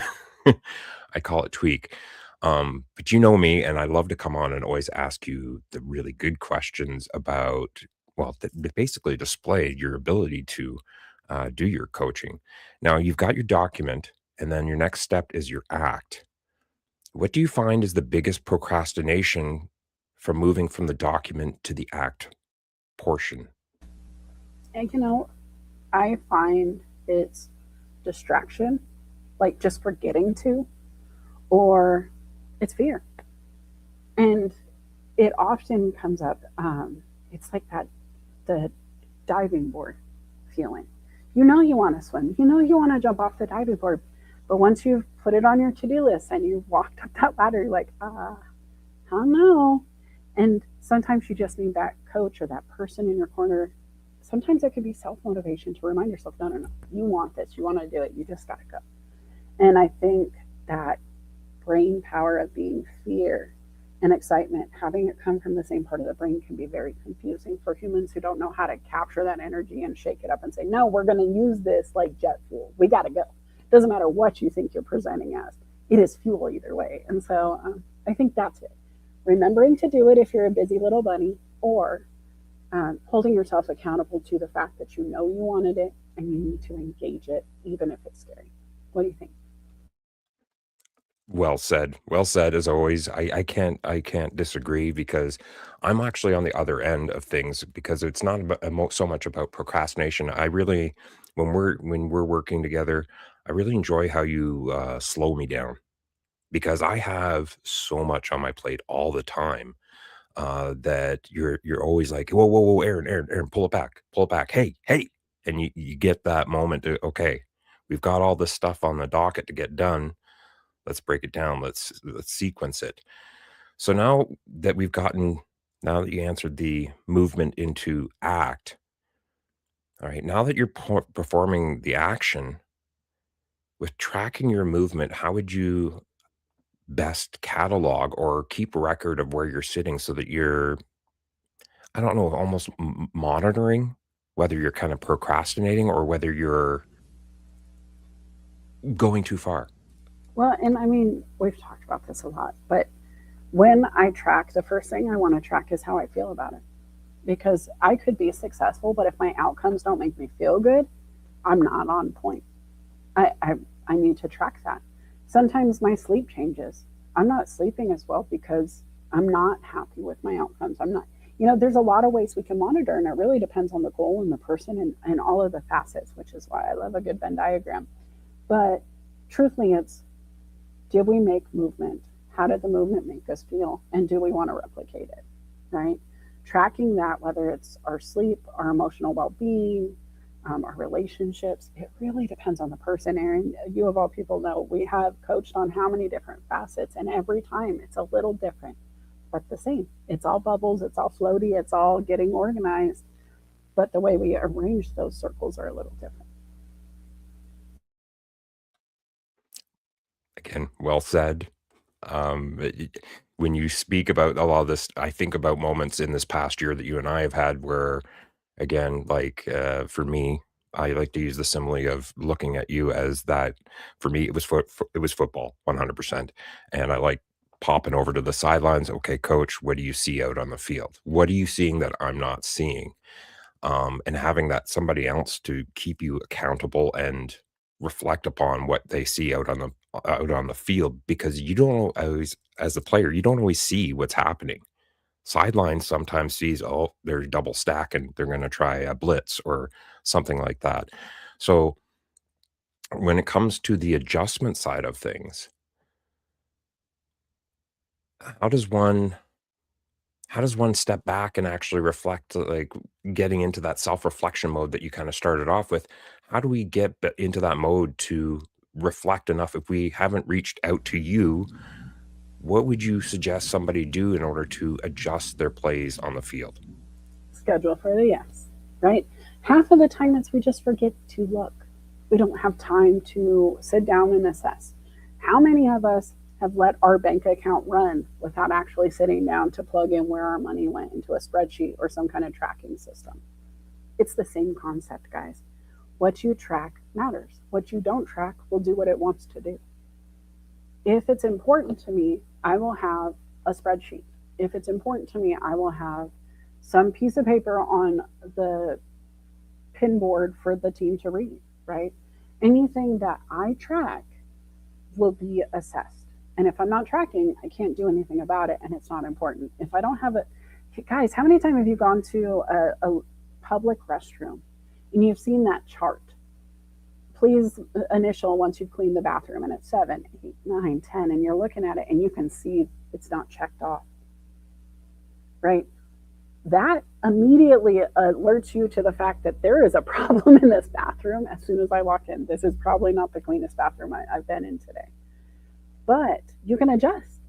I call it tweak. But you know me, and I love to come on and always ask you the really good questions about, well, that basically display your ability to do your coaching. Now, you've got your document, and then your next step is your act. What do you find is the biggest procrastination from moving from the document to the act portion? And I find it's distraction, like just forgetting to, or it's fear. And it often comes up, it's like the diving board feeling. You want to swim, you want to jump off the diving board, but once you've put it on your to-do list and you've walked up that ladder, you're like, I don't know. And sometimes you just need that coach or that person in your corner. Sometimes it could be self-motivation to remind yourself, no, you want this, you want to do it, you just got to go. And I think that brain power of being fear and excitement, having it come from the same part of the brain, can be very confusing for humans who don't know how to capture that energy and shake it up and say, no, we're going to use this like jet fuel. We got to go. It doesn't matter what you think you're presenting as. It is fuel either way. And so I think that's it. Remembering to do it if you're a busy little bunny, or holding yourself accountable to the fact that you wanted it and you need to engage it, even if it's scary. What do you think? Well said as always. I can't disagree, because I'm actually on the other end of things, because it's not so much about procrastination. I really, when we're working together, I really enjoy how you slow me down, because I have so much on my plate all the time, that you're always like, whoa, Aaron, pull it back. Hey, and you get that moment to, okay, we've got all this stuff on the docket to get done. Let's break it down. Let's sequence it. So now that you answered the movement into act, all right, now that you're performing the action with tracking your movement, how would you best catalog or keep record of where you're sitting so that you're, I don't know, almost monitoring whether you're kind of procrastinating or whether you're going too far? Well, and I mean, we've talked about this a lot, but when I track, the first thing I want to track is how I feel about it. Because I could be successful, but if my outcomes don't make me feel good, I'm not on point. I need to track that. Sometimes my sleep changes. I'm not sleeping as well because I'm not happy with my outcomes. I'm not, there's a lot of ways we can monitor, and it really depends on the goal and the person and all of the facets, which is why I love a good Venn diagram. But truthfully, it's, did we make movement? How did the movement make us feel? And do we want to replicate it? Right? Tracking that, whether it's our sleep, our emotional well-being, our relationships, it really depends on the person. Erin, you of all people know, we have coached on how many different facets, and every time it's a little different, but the same. It's all bubbles, it's all floaty, it's all getting organized, but the way we arrange those circles are a little different. Again, well said. When you speak about a lot of this, I think about moments in this past year that you and I have had where, again, like for me, I like to use the simile of looking at you as that. For me, it was it was football, 100%, and I like popping over to the sidelines. Okay, coach, what do you see out on the field? What are you seeing that I'm not seeing? And having that somebody else to keep you accountable and reflect upon what they see out on the field, because you don't always, as a player, you don't always see what's happening. Sideline sometimes sees, oh, they're double stack and they're going to try a blitz or something like that. So when it comes to the adjustment side of things, how does one how does one step back and actually reflect, like getting into that self-reflection mode that you kind of started off with? How do we get into that mode to reflect enough? If we haven't reached out to you, what would you suggest somebody do in order to adjust their plays on the field? Schedule for the yes, right? Half of the time it's we just forget to look. We don't have time to sit down and assess. How many of us have let our bank account run without actually sitting down to plug in where our money went into a spreadsheet or some kind of tracking system? It's the same concept, guys. What you track matters. What you don't track will do what it wants to do. If it's important to me, I will have a spreadsheet. If it's important to me, I will have some piece of paper on the pin board for the team to read, right? Anything that I track will be assessed. And if I'm not tracking, I can't do anything about it, and it's not important. If I don't have it, guys, how many times have you gone to a public restroom and you've seen that chart? Please initial once you've cleaned the bathroom, and it's 7, 8, 9, 10, and you're looking at it and you can see it's not checked off, right? That immediately alerts you to the fact that there is a problem in this bathroom as soon as I walk in. This is probably not the cleanest bathroom I've been in today. But you can adjust.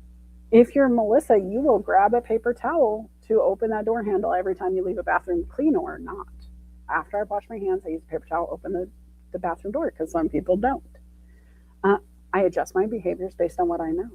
If you're Melissa, you will grab a paper towel to open that door handle every time you leave a bathroom, clean or not. After I wash my hands, I use a paper towel, open the bathroom door, because some people don't. I adjust my behaviors based on what I know.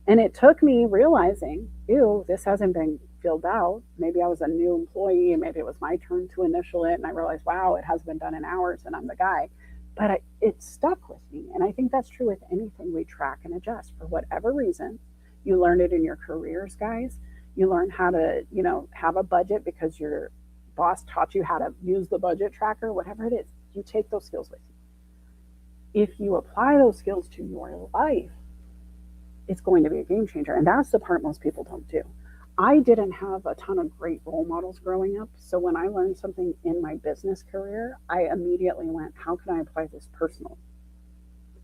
And it took me realizing, ew, this hasn't been filled out. Maybe I was a new employee and maybe it was my turn to initial it. And I realized, wow, it has been done in hours and I'm the guy. But it stuck with me. And I think that's true with anything we track and adjust for whatever reason. You learn it in your careers, guys. You learn how to, have a budget because your boss taught you how to use the budget tracker, whatever it is. You take those skills with you. If you apply those skills to your life, it's going to be a game changer. And that's the part most people don't do. I didn't have a ton of great role models growing up. So when I learned something in my business career, I immediately went, how can I apply this personally?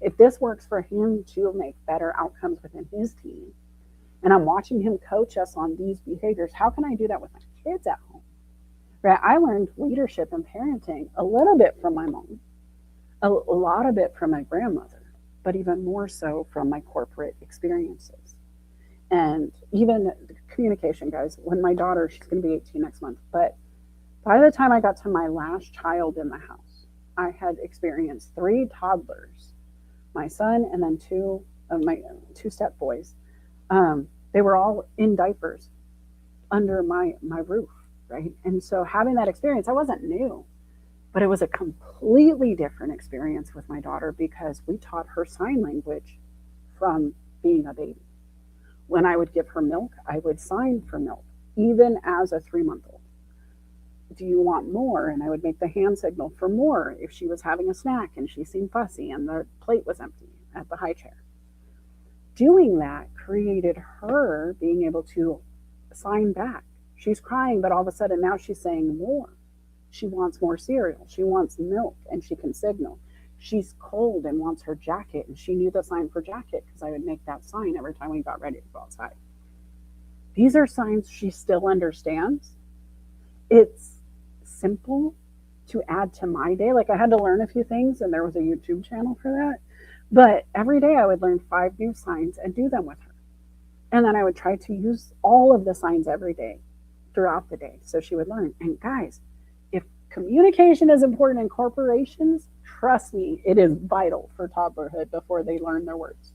If this works for him to make better outcomes within his team, and I'm watching him coach us on these behaviors, how can I do that with my kids at home? right? I learned leadership and parenting a little bit from my mom, a lot of it from my grandmother, but even more so from my corporate experiences. And even communication, guys. When my daughter, she's going to be 18 next month, but by the time I got to my last child in the house, I had experienced 3 toddlers, my son, and then two of my two step boys. They were all in diapers under my roof, right? And so having that experience, I wasn't new, but it was a completely different experience with my daughter because we taught her sign language from being a baby. When I would give her milk, I would sign for milk, even as a 3-month old. Do you want more? And I would make the hand signal for more if she was having a snack and she seemed fussy and the plate was empty at the high chair. Doing that created her being able to sign back. She's crying, but all of a sudden now she's saying more. She wants more cereal. She wants milk, and she can signal. She's cold and wants her jacket, and she knew the sign for jacket because I would make that sign every time we got ready to go outside. These are signs she still understands. It's simple to add to my day. Like I had to learn a few things, and there was a YouTube channel for that. But every day I would learn 5 new signs and do them with her. And then I would try to use all of the signs every day throughout the day so she would learn. And guys, if communication is important in corporations, trust me, it is vital for toddlerhood before they learn their words.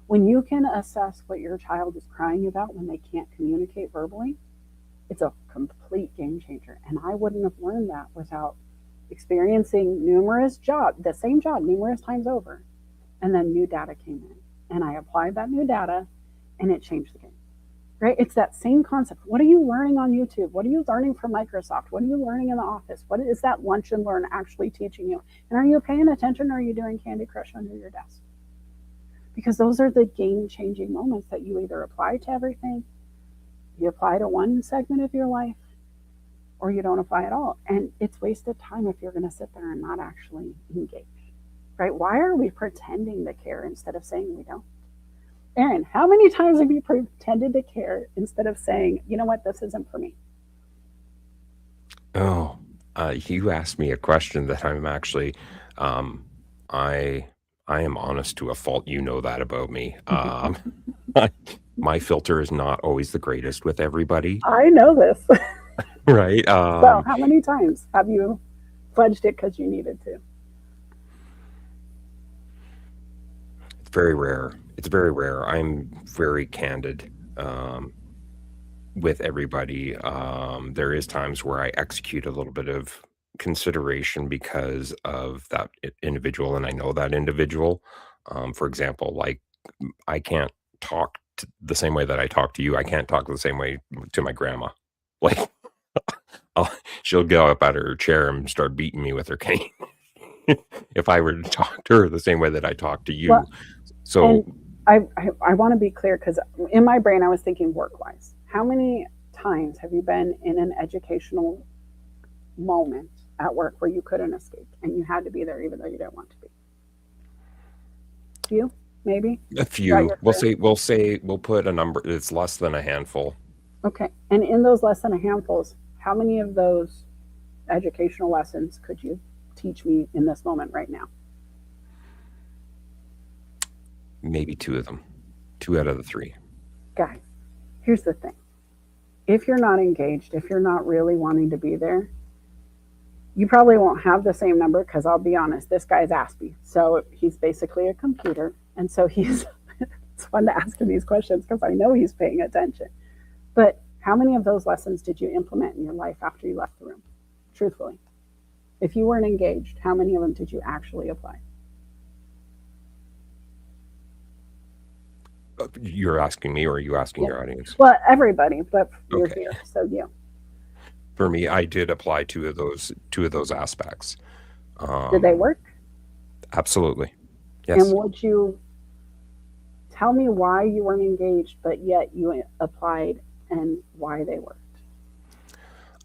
When you can assess what your child is crying about when they can't communicate verbally, it's a complete game changer. And I wouldn't have learned that without experiencing the same job numerous times over. And then new data came in. And I applied that new data and it changed the game. Right? It's that same concept. What are you learning on YouTube? What are you learning from Microsoft? What are you learning in the office? What is that lunch and learn actually teaching you? And are you paying attention or are you doing Candy Crush under your desk? Because those are the game-changing moments that you either apply to everything, you apply to one segment of your life, or you don't apply at all. And it's wasted time if you're going to sit there and not actually engage. Right? Why are we pretending to care instead of saying we don't? Aaron, how many times have you pretended to care instead of saying, you know what, this isn't for me? Oh, you asked me a question that I'm actually, I I am honest to a fault. You know that about me. My filter is not always the greatest with everybody, I know this. right? So, how many times have you fudged it because you needed to? It's very rare. It's very rare. I'm very candid with everybody. There is times where I execute a little bit of consideration because of that individual, and I know that individual. For example, like I can't talk the same way that I talk to you. I can't talk the same way to my grandma. Like she'll go up out of her chair and start beating me with her cane if I were to talk to her the same way that I talk to you. Well, So and I want to be clear because in my brain I was thinking work wise. How many times have you been in an educational moment at work where you couldn't escape and you had to be there even though you didn't want to be? You, maybe? a few, we'll put a number. It's less than a handful. Okay. And in those less than a handfuls, how many of those educational lessons could you teach me in this moment right now? Maybe 2 of them, 2 out of the 3. Guys, here's the thing. If you're not engaged, if you're not really wanting to be there, you probably won't have the same number because I'll be honest, this guy's Aspie. So he's basically a computer. And so it's fun to ask him these questions because I know he's paying attention. But how many of those lessons did you implement in your life after you left the room? Truthfully. If you weren't engaged, how many of them did you actually apply? You're asking me, or are you asking your audience? Well, everybody, but you're Okay. here, so you. For me, I did apply 2 of those aspects. Did they work? Absolutely. And Yes. would you tell me why you weren't engaged, but yet you applied and why they worked?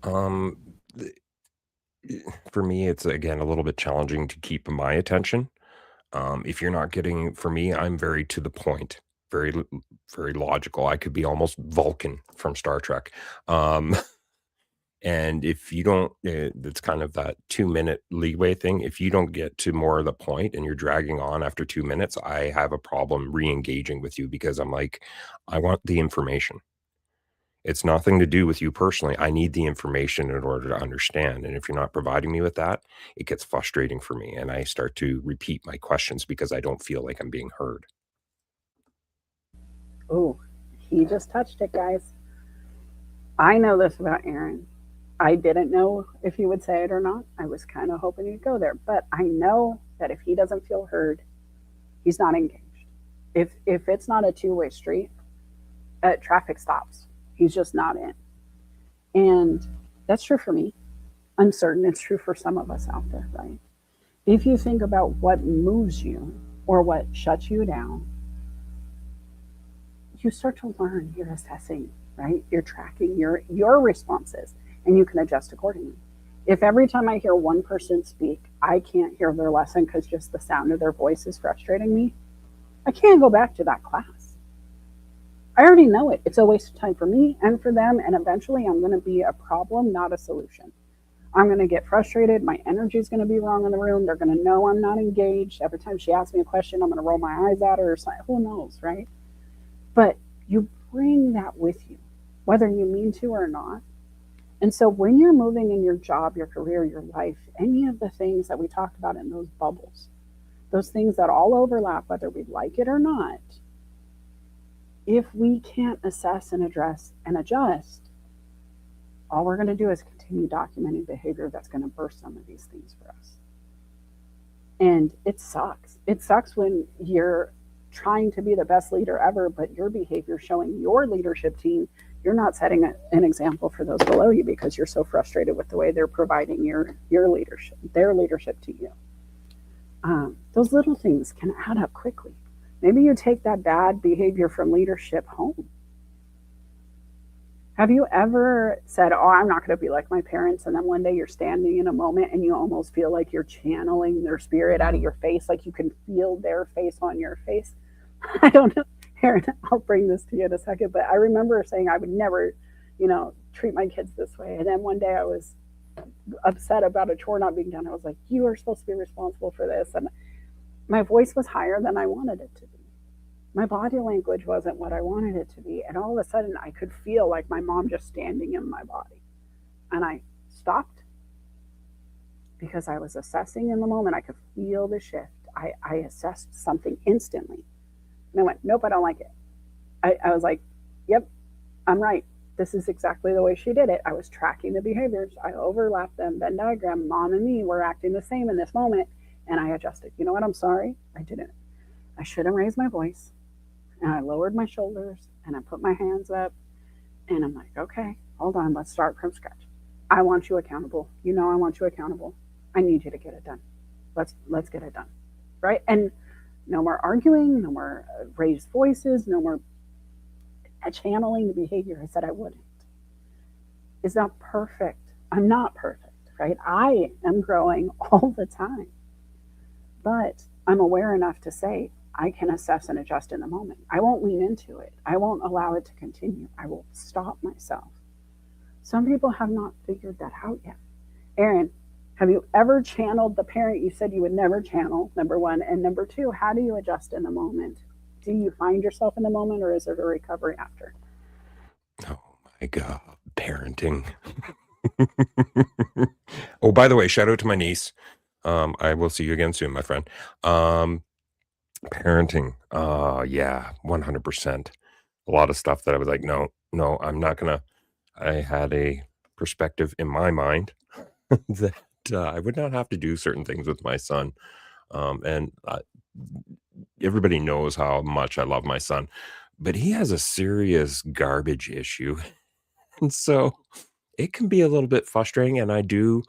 Um, th- for me, it's again a little bit challenging to keep my attention. If you're not getting, for me, I'm very to the point, very logical. I could be almost Vulcan from Star Trek. Um, And if you don't, it's kind of that 2-minute leeway thing. If you don't get to more of the point and you're dragging on after 2 minutes, I have a problem re-engaging with you because I'm like, I want the information. It's nothing to do with you personally. I need the information in order to understand. And if you're not providing me with that, it gets frustrating for me. And I start to repeat my questions because I don't feel like I'm being heard. Oh, he just touched it, guys. I know this about Aaron. I didn't know if he would say it or not. I was kind of hoping he'd go there, but I know that if he doesn't feel heard, he's not engaged. If it's not a two-way street, traffic stops. He's just not in. And that's true for me. I'm certain it's true for some of us out there, right? If you think about what moves you or what shuts you down, you start to learn, you're assessing, right? You're tracking your responses and you can adjust accordingly. If every time I hear one person speak, I can't hear their lesson because just the sound of their voice is frustrating me, I can't go back to that class. I already know it. It's a waste of time for me and for them. And eventually I'm going to be a problem, not a solution. I'm going to get frustrated. My energy is going to be wrong in the room. They're going to know I'm not engaged. Every time she asks me a question, I'm going to roll my eyes at her or something. Who knows, right? But you bring that with you, whether you mean to or not. And so when you're moving in your job, your career, your life, any of the things that we talked about in those bubbles, those things that all overlap, whether we like it or not, if we can't assess and address and adjust, all we're going to do is continue documenting behavior that's going to burst some of these things for us. And it sucks. It sucks when you're trying to be the best leader ever, but your behavior showing your leadership team, you're not setting an example for those below you because you're so frustrated with the way they're providing your leadership, their leadership to you. Those little things can add up quickly. Maybe you take that bad behavior from leadership home. Have you ever said, oh, I'm not going to be like my parents, and then one day you're standing in a moment and you almost feel like you're channeling their spirit out of your face, like you can feel their face on your face? I don't know, Aaron, I'll bring this to you in a second, but I remember saying I would never, treat my kids this way. And then one day I was upset about a chore not being done. I was like, you are supposed to be responsible for this. And my voice was higher than I wanted it to be. My body language wasn't what I wanted it to be. And all of a sudden I could feel like my mom just standing in my body. And I stopped because I was assessing in the moment. I could feel the shift. I assessed something instantly. And I went, nope, I don't like it. I was like, yep, I'm right. This is exactly the way she did it. I was tracking the behaviors. I overlapped them, Venn diagram. Mom and me were acting the same in this moment. And I adjusted. You know what? I'm sorry. I didn't. I should have raised my voice. And I lowered my shoulders and I put my hands up. And I'm like, okay, hold on. Let's start from scratch. I want you accountable. You know I want you accountable. I need you to get it done. Let's get it done. Right? And no more arguing, no more raised voices, no more channeling the behavior I said I wouldn't. It's not perfect. I'm not perfect, right? I am growing all the time. But I'm aware enough to say I can assess and adjust in the moment. I won't lean into it. I won't allow it to continue. I will stop myself. Some people have not figured that out yet. Aaron, have you ever channeled the parent you said you would never channel, number one? And number two, how do you adjust in the moment? Do you find yourself in the moment or is it a recovery after? Oh my God, parenting. Oh, by the way, shout out to my niece. I will see you again soon, my friend. Parenting. Yeah, 100%. A lot of stuff that I was like, no, I'm not gonna. I had a perspective in my mind that I would not have to do certain things with my son. And everybody knows how much I love my son, but he has a serious garbage issue. And so it can be a little bit frustrating. And I do,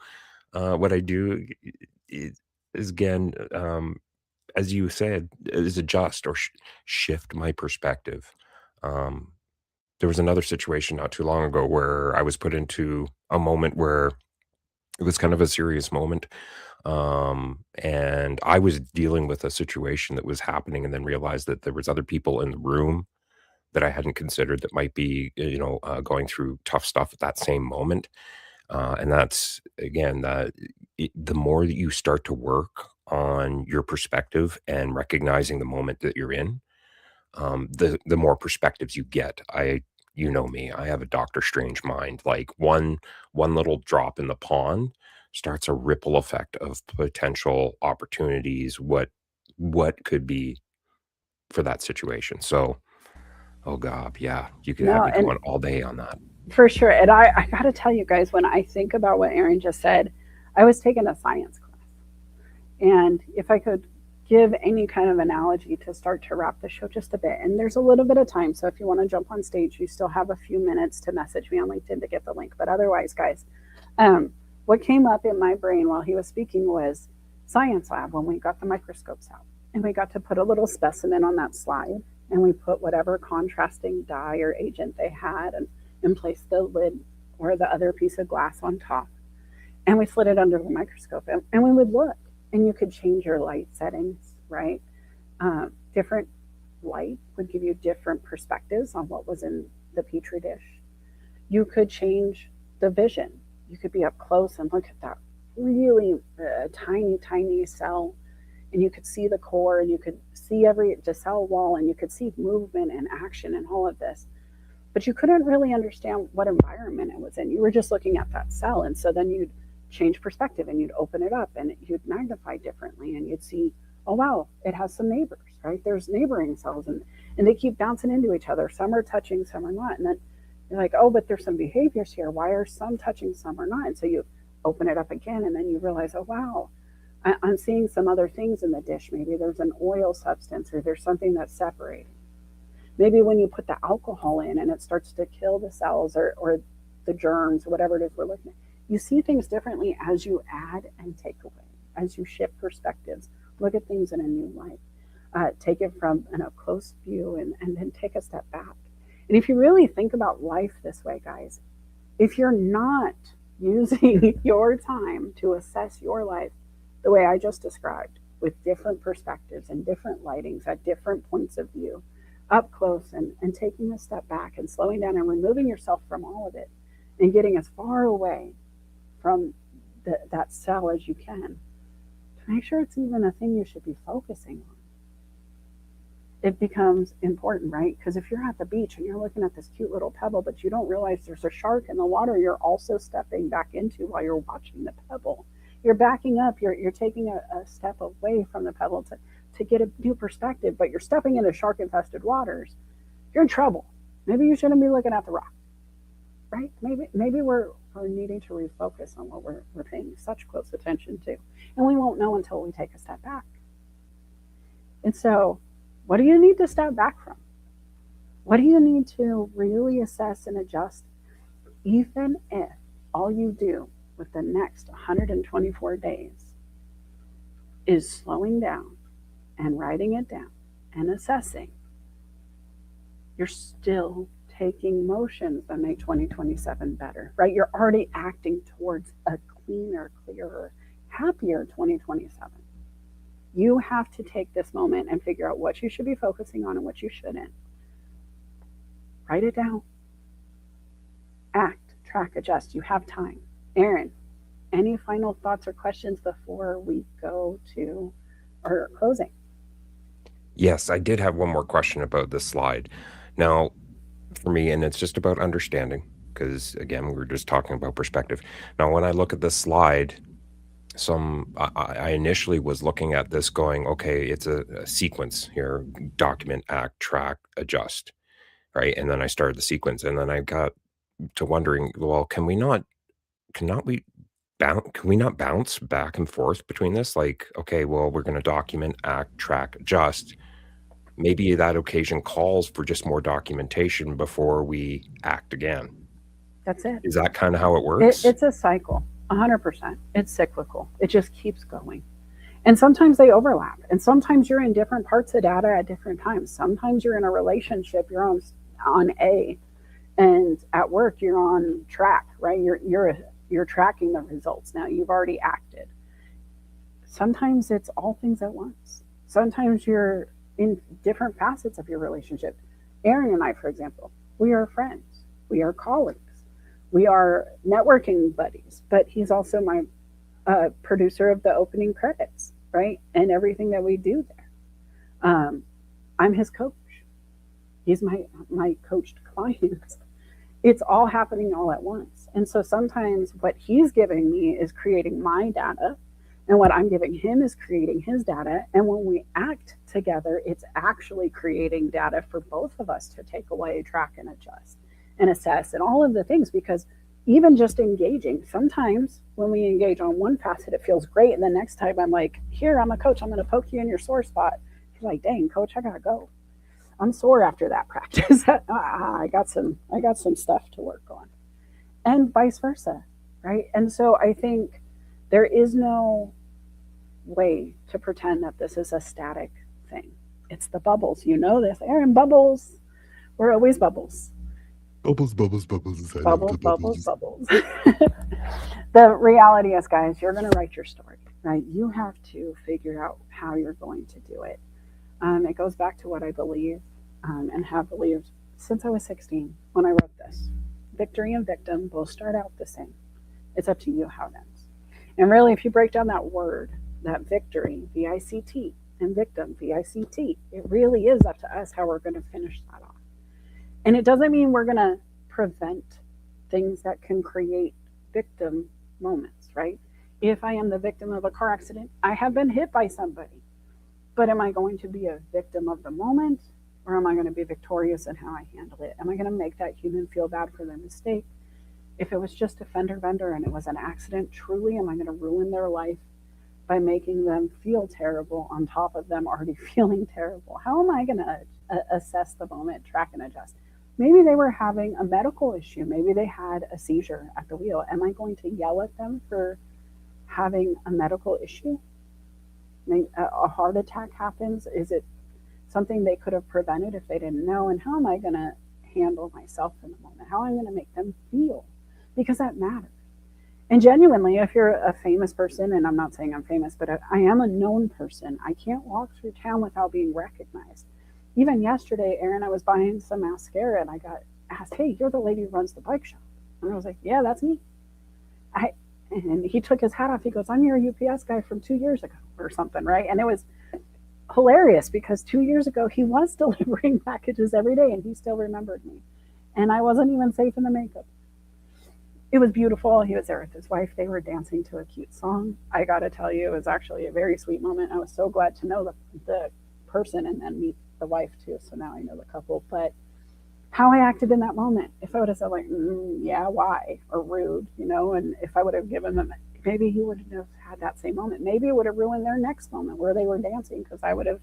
what I do is again, as you said, is adjust or shift my perspective. Um, there was another situation not too long ago where I was put into a moment where it was kind of a serious moment. And I was dealing with a situation that was happening and then realized that there was other people in the room that I hadn't considered that might be, going through tough stuff at that same moment. And that's, again, the more that you start to work on your perspective and recognizing the moment that you're in, the more perspectives you get. You know me, I have a Doctor Strange mind. Like one little drop in the pond starts a ripple effect of potential opportunities, what could be for that situation. So, oh god, yeah, you could have No, me and going all day on that. for sure. And I got to tell you guys, when I think about what Aaron just said, I was taking a science class. And if I could give any kind of analogy to start to wrap the show just a bit, and there's a little bit of time. So if you want to jump on stage, you still have a few minutes to message me on LinkedIn to get the link. But otherwise, guys, what came up in my brain while he was speaking was science lab when we got the microscopes out and we got to put a little specimen on that slide and we put whatever contrasting dye or agent they had and placed the lid or the other piece of glass on top. And we slid it under the microscope and we would look and you could change your light settings, right? Different light would give you different perspectives on what was in the petri dish. You could change the vision. You could be up close and look at that really tiny, tiny cell, and you could see the core, and you could see the cell wall, and you could see movement and action and all of this. But you couldn't really understand what environment it was in. You were just looking at that cell, and so then you'd change perspective, and you'd open it up, and you'd magnify differently, and you'd see, oh wow, it has some neighbors, right? There's neighboring cells, and they keep bouncing into each other. Some are touching, some are not, and then you're like, oh, but there's some behaviors here. Why are some touching, some are not? And so you open it up again, and then you realize, oh, wow, I'm seeing some other things in the dish. Maybe there's an oil substance or there's something that's separating. Maybe when you put the alcohol in and it starts to kill the cells or the germs, or whatever it is we're looking at, you see things differently as you add and take away, as you shift perspectives, look at things in a new light, take it from an up close view and then take a step back. And if you really think about life this way, guys, if you're not using your time to assess your life the way I just described, with different perspectives and different lightings at different points of view, up close and taking a step back and slowing down and removing yourself from all of it and getting as far away from that cell as you can to make sure it's even a thing you should be focusing on. It becomes important, right? Because if you're at the beach and you're looking at this cute little pebble, but you don't realize there's a shark in the water you're also stepping back into while you're watching the pebble. You're backing up, you're taking a step away from the pebble to get a new perspective, but you're stepping into shark-infested waters. You're in trouble. Maybe you shouldn't be looking at the rock, right? Maybe we're needing to refocus on what we're paying such close attention to. And we won't know until we take a step back. And so, what do you need to step back from? What do you need to really assess and adjust, even if all you do with the next 124 days is slowing down and writing it down and assessing? You're still taking motions that make 2027 better, right? You're already acting towards a cleaner, clearer, happier 2027. You have to take this moment and figure out what you should be focusing on and what you shouldn't. Write it down. Act, track, adjust. You have time. Aaron, any final thoughts or questions before we go to our closing? Yes, I did have one more question about this slide. Now, for me, and it's just about understanding, because again, we were just talking about perspective. Now, when I look at this slide, I initially was looking at this going, okay, it's a sequence here: document, act, track, adjust, right? And then I started the sequence, and then I got to wondering, well, can we not bounce back and forth between this? Like, okay, well, we're going to document, act, track, adjust. Maybe that occasion calls for just more documentation before we act again. That's it. Is that kind of how it works? It's a cycle, 100%. It's cyclical. It just keeps going. And sometimes they overlap. And sometimes you're in different parts of data at different times. Sometimes you're in a relationship, you're on A, and at work you're on track, right? You're tracking the results. Now you've already acted. Sometimes it's all things at once. Sometimes you're in different facets of your relationship. Aaron and I, for example, we are friends. We are colleagues. We are networking buddies, but he's also my producer of the opening credits, right? And everything that we do there. I'm his coach. He's my coached client. It's all happening all at once. And so sometimes what he's giving me is creating my data, and what I'm giving him is creating his data. And when we act together, it's actually creating data for both of us to take away, track, and adjust and assess and all of the things. Because even just engaging, sometimes when we engage on one facet, it feels great. And the next time I'm like, here, I'm a coach, I'm going to poke you in your sore spot. You're like, dang, coach, I got to go. I'm sore after that practice. I got some stuff to work on, and vice versa, right? And so I think there is no way to pretend that this is a static thing. It's the bubbles. You know this, Aaron. Bubbles. We're always bubbles. Bubbles, bubbles, bubbles. I love Bubbles, the bubbles, bubbles. The reality is, guys, you're going to write your story, right? You have to figure out how you're going to do it. It goes back to what I believe and have believed since I was 16 when I wrote this. Victory and victim both start out the same. It's up to you how it ends. And really, if you break down that word, that victory, V-I-C-T, and victim, V-I-C-T, it really is up to us how we're going to finish that off. And it doesn't mean we're going to prevent things that can create victim moments, right? If I am the victim of a car accident, I have been hit by somebody. But am I going to be a victim of the moment, or am I going to be victorious in how I handle it? Am I going to make that human feel bad for their mistake? If it was just a fender bender and it was an accident, truly, am I going to ruin their life by making them feel terrible on top of them already feeling terrible? How am I going to assess the moment, track, and adjust? Maybe they were having a medical issue. Maybe they had a seizure at the wheel. Am I going to yell at them for having a medical issue? A heart attack happens. Is it something they could have prevented if they didn't know? And how am I going to handle myself in the moment? How am I going to make them feel? Because that matters. And genuinely, if you're a famous person, and I'm not saying I'm famous, but I am a known person, I can't walk through town without being recognized. Even yesterday, Aaron, I was buying some mascara and I got asked, hey, you're the lady who runs the bike shop. And I was like, yeah, that's me. And he took his hat off. He goes, I'm your UPS guy from 2 years ago or something, right? And it was hilarious because 2 years ago, he was delivering packages every day and he still remembered me. And I wasn't even safe in the makeup. It was beautiful. He was there with his wife. They were dancing to a cute song. I got to tell you, it was actually a very sweet moment. I was so glad to know the person and then meet the wife too. So now I know the couple. But how I acted in that moment, if I would have said like, yeah, why? Or rude, and if I would have given them, maybe he wouldn't have had that same moment. Maybe it would have ruined their next moment where they were dancing because I would have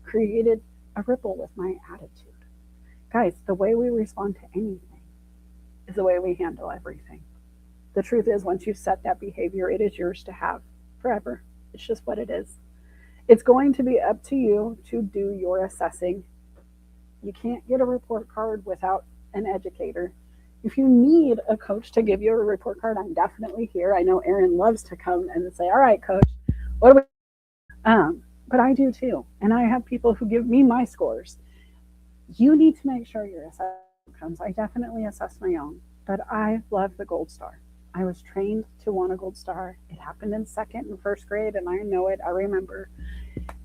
created a ripple with my attitude. Guys, the way we respond to anything is the way we handle everything. The truth is, once you set that behavior, it is yours to have forever. It's just what it is. It's going to be up to you to do your assessing. You can't get a report card without an educator. If you need a coach to give you a report card, I'm definitely here. I know Aaron loves to come and say, all right, coach, what do we but I do too. And I have people who give me my scores. You need to make sure your assessment comes. I definitely assess my own, but I love the gold star. I was trained to want a gold star. It happened in second and first grade, and I know it. I remember.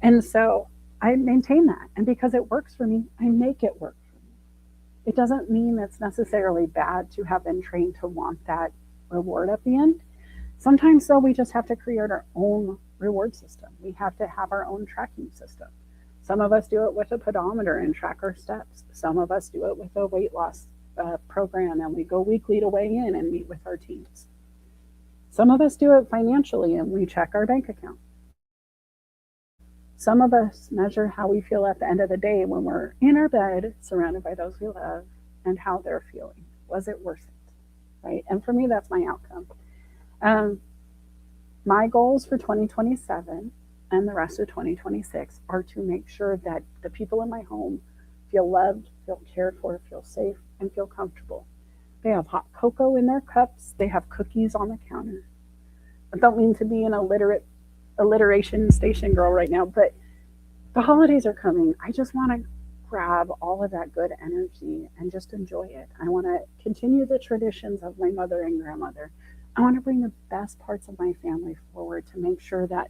And so I maintain that. And because it works for me, I make it work for me. It doesn't mean it's necessarily bad to have been trained to want that reward at the end. Sometimes, though, we just have to create our own reward system. We have to have our own tracking system. Some of us do it with a pedometer and track our steps. Some of us do it with a weight loss program, and we go weekly to weigh in and meet with our teams. Some of us do it financially and we check our bank account. Some of us measure how we feel at the end of the day when we're in our bed surrounded by those we love and how they're feeling. Was it worth it? Right? And for me, that's my outcome. My goals for 2027 and the rest of 2026 are to make sure that the people in my home feel loved, feel cared for, feel safe, and feel comfortable. They have hot cocoa in their cups. They have cookies on the counter. I don't mean to be an alliteration station girl right now, but the holidays are coming. I just want to grab all of that good energy and just enjoy it. I want to continue the traditions of my mother and grandmother. I want to bring the best parts of my family forward to make sure that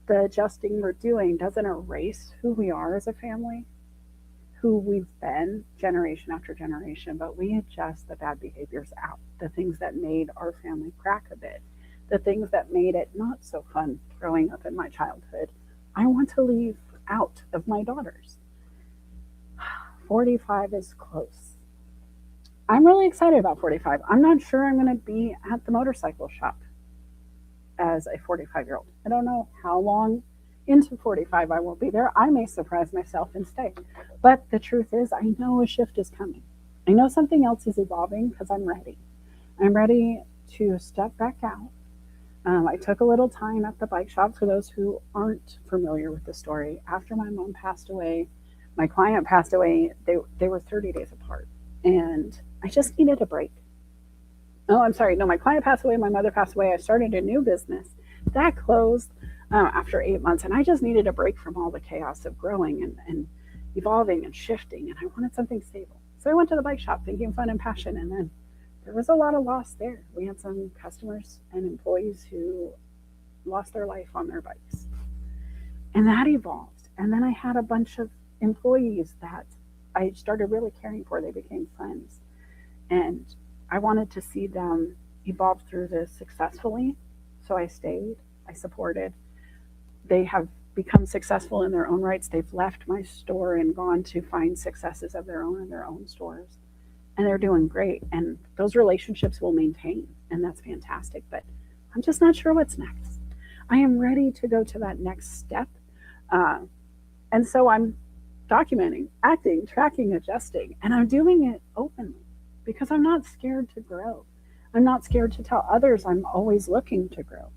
the adjusting we're doing doesn't erase who we are as a family, who we've been generation after generation, but we adjust the bad behaviors out, the things that made our family crack a bit, the things that made it not so fun growing up in my childhood. I want to leave out of my daughters. 45 is close. I'm really excited about 45. I'm not sure I'm going to be at the motorcycle shop as a 45-year-old. I don't know how long into 45 I will be there. I may surprise myself and stay. But the truth is, I know a shift is coming. I know something else is evolving because I'm ready. I'm ready to step back out. I took a little time at the bike shop. For those who aren't familiar with the story, after my mom passed away, my client passed away, they were 30 days apart. And I just needed a break. Oh, I'm sorry. No, my client passed away. My mother passed away. I started a new business. That closed after 8 months. And I just needed a break from all the chaos of growing and evolving and shifting. And I wanted something stable. So I went to the bike shop thinking fun and passion. And then there was a lot of loss there. We had some customers and employees who lost their life on their bikes. And that evolved. And then I had a bunch of employees that I started really caring for. They became friends. And I wanted to see them evolve through this successfully. So I stayed, I supported. They have become successful in their own rights. They've left my store and gone to find successes of their own in their own stores. And they're doing great. And those relationships will maintain. And that's fantastic. But I'm just not sure what's next. I am ready to go to that next step. And so I'm documenting, acting, tracking, adjusting. And I'm doing it openly because I'm not scared to grow. I'm not scared to tell others I'm always looking to grow.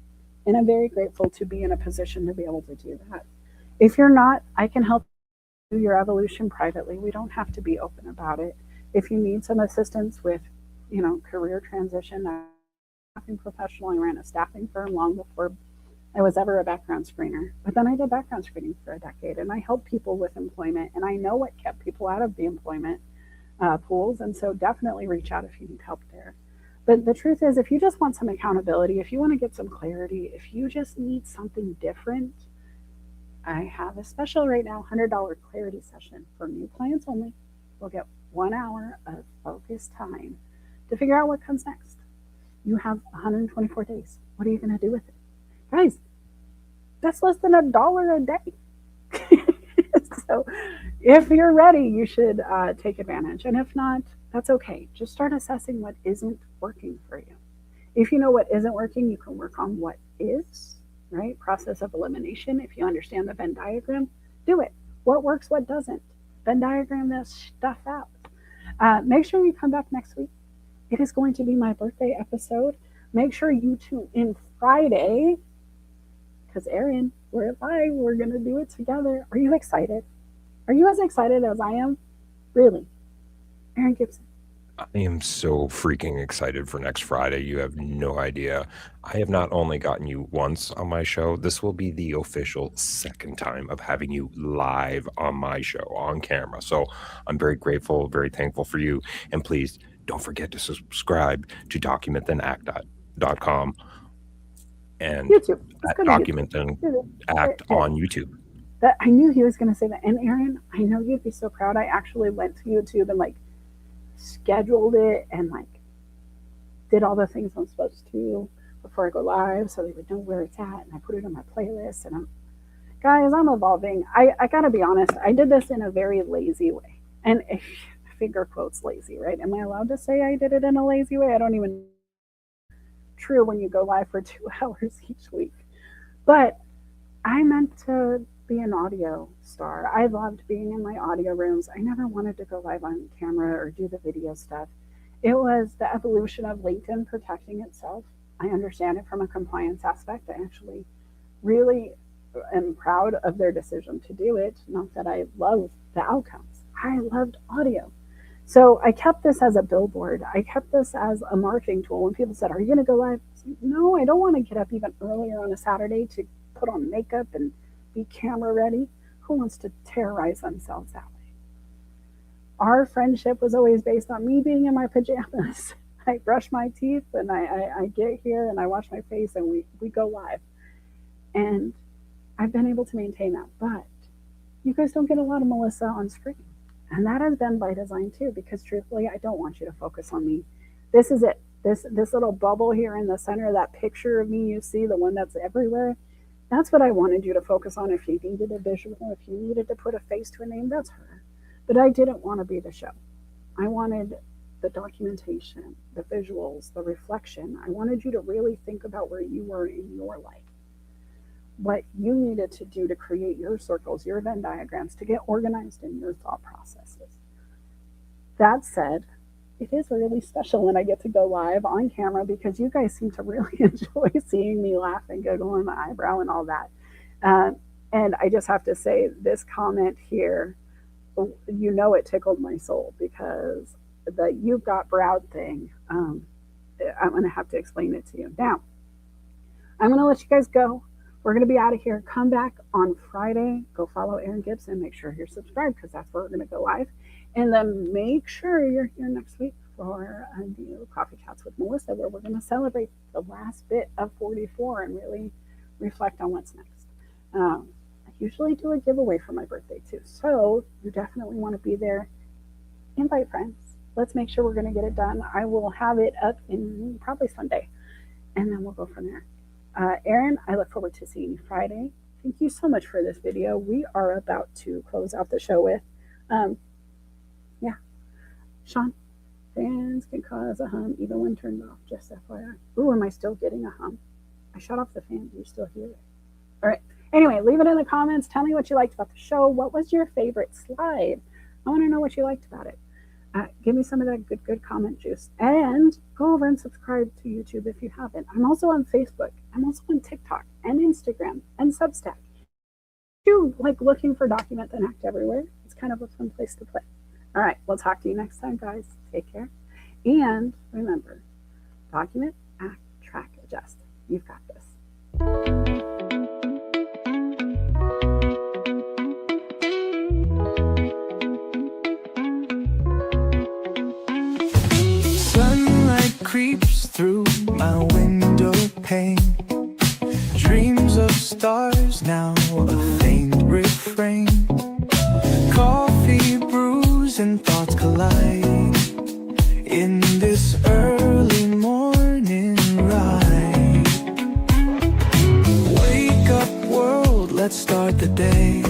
And I'm very grateful to be in a position to be able to do that. If you're not, I can help you your evolution privately. We don't have to be open about it. If you need some assistance with, career transition, I'm a staffing professional. I ran a staffing firm long before I was ever a background screener. But then I did background screening for a decade, and I helped people with employment, and I know what kept people out of the employment pools. And so definitely reach out if you need help there. But the truth is, if you just want some accountability, if you want to get some clarity, if you just need something different, I have a special right now, $100 clarity session for new clients only. We'll get 1 hour of focused time to figure out what comes next. You have 124 days. What are you going to do with it? Guys, that's less than $1 a day. So if you're ready, you should take advantage. And if not, that's okay. Just start assessing what isn't working for you. If you know what isn't working, you can work on what is, right? Process of elimination. If you understand the Venn diagram, do it. What works, what doesn't. Venn diagram that stuff out. Make sure you come back next week. It is going to be my birthday episode. Make sure you tune in Friday, because Erin, we're live. We're going to do it together. Are you excited? Are you as excited as I am? Really? Erin Gibson. I am so freaking excited for next Friday. You have no idea. I have not only gotten you once on my show, this will be the official second time of having you live on my show, on camera. So I'm very grateful, very thankful for you. And please don't forget to subscribe to documentthenAct.com and YouTube. Document Then Act on YouTube. That I knew he was going to say that. And Erin, I know you'd be so proud. I actually went to YouTube and scheduled it and did all the things I'm supposed to before I go live so they would know where it's at, and I put it on my playlist. And I'm evolving. I gotta be honest, I did this in a very lazy way, and finger quotes lazy, right? Am I allowed to say I did it in a lazy way? I don't even true when you go live for 2 hours each week, but I meant to be an audio star. I loved being in my audio rooms. I never wanted to go live on camera or do the video stuff. It was the evolution of LinkedIn protecting itself. I understand it from a compliance aspect. I actually really am proud of their decision to do it. Not that I love the outcomes. I loved audio. So I kept this as a billboard. I kept this as a marketing tool. When people said, "Are you going to go live?" I said, no, I don't want to get up even earlier on a Saturday to put on makeup and be camera ready. Who wants to terrorize themselves that way? Our friendship was always based on me being in my pajamas. I brush my teeth and I get here and I wash my face and we go live. And I've been able to maintain that. But you guys don't get a lot of Melissa on screen. And that has been by design too, because truthfully, I don't want you to focus on me. This is it. This little bubble here in the center, that picture of me you see, the one that's everywhere, that's what I wanted you to focus on. If you needed a visual, if you needed to put a face to a name, that's her. But I didn't want to be the show. I wanted the documentation, the visuals, the reflection. I wanted you to really think about where you were in your life, what you needed to do to create your circles, your Venn diagrams, to get organized in your thought processes. That said, it is really special when I get to go live on camera because you guys seem to really enjoy seeing me laugh and giggle and the eyebrow and all that. And I just have to say, this comment here, you know, it tickled my soul because the "you've got brow" thing, I'm going to have to explain it to you. Now, I'm going to let you guys go. We're going to be out of here. Come back on Friday. Go follow Erin Gibson. Make sure you're subscribed because that's where we're going to go live. And then make sure you're here next week for a new Coffee Chats with Melissa, where we're going to celebrate the last bit of 44 and really reflect on what's next. I usually do a giveaway for my birthday too. So you definitely want to be there. Invite friends. Let's make sure we're going to get it done. I will have it up in probably Sunday, and then we'll go from there. Erin, I look forward to seeing you Friday. Thank you so much for this video. We are about to close out the show with, Sean, fans can cause a hum even when turned off, just FYI. Ooh, am I still getting a hum? I shut off the fan. Do you still hear it? All right. Anyway, leave it in the comments. Tell me what you liked about the show. What was your favorite slide? I want to know what you liked about it. Give me some of that good comment juice. And go over and subscribe to YouTube if you haven't. I'm also on Facebook. I'm also on TikTok and Instagram and Substack. If you like looking for Document and Act everywhere, it's kind of a fun place to play. All right, we'll talk to you next time, guys. Take care. And remember, document, act, track, adjust. You've got this. Sunlight creeps through my window pane. Dreams of stars, now a faint refrain. Coffee brews and thoughts collide in this early morning ride. Wake up world, let's start the day.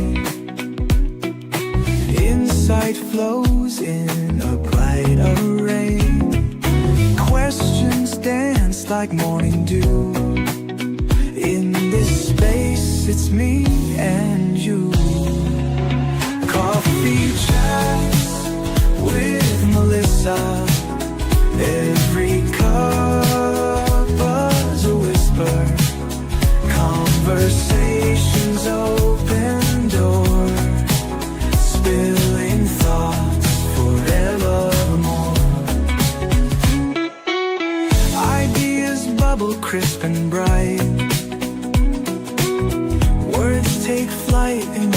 Insight flows in a bright array. Questions dance like morning dew. In this space, it's me and you. Coffee chats with Melissa. Every cup was a whisper. Conversations open door. Spilling thoughts forevermore. Ideas bubble crisp and bright. Words take flight in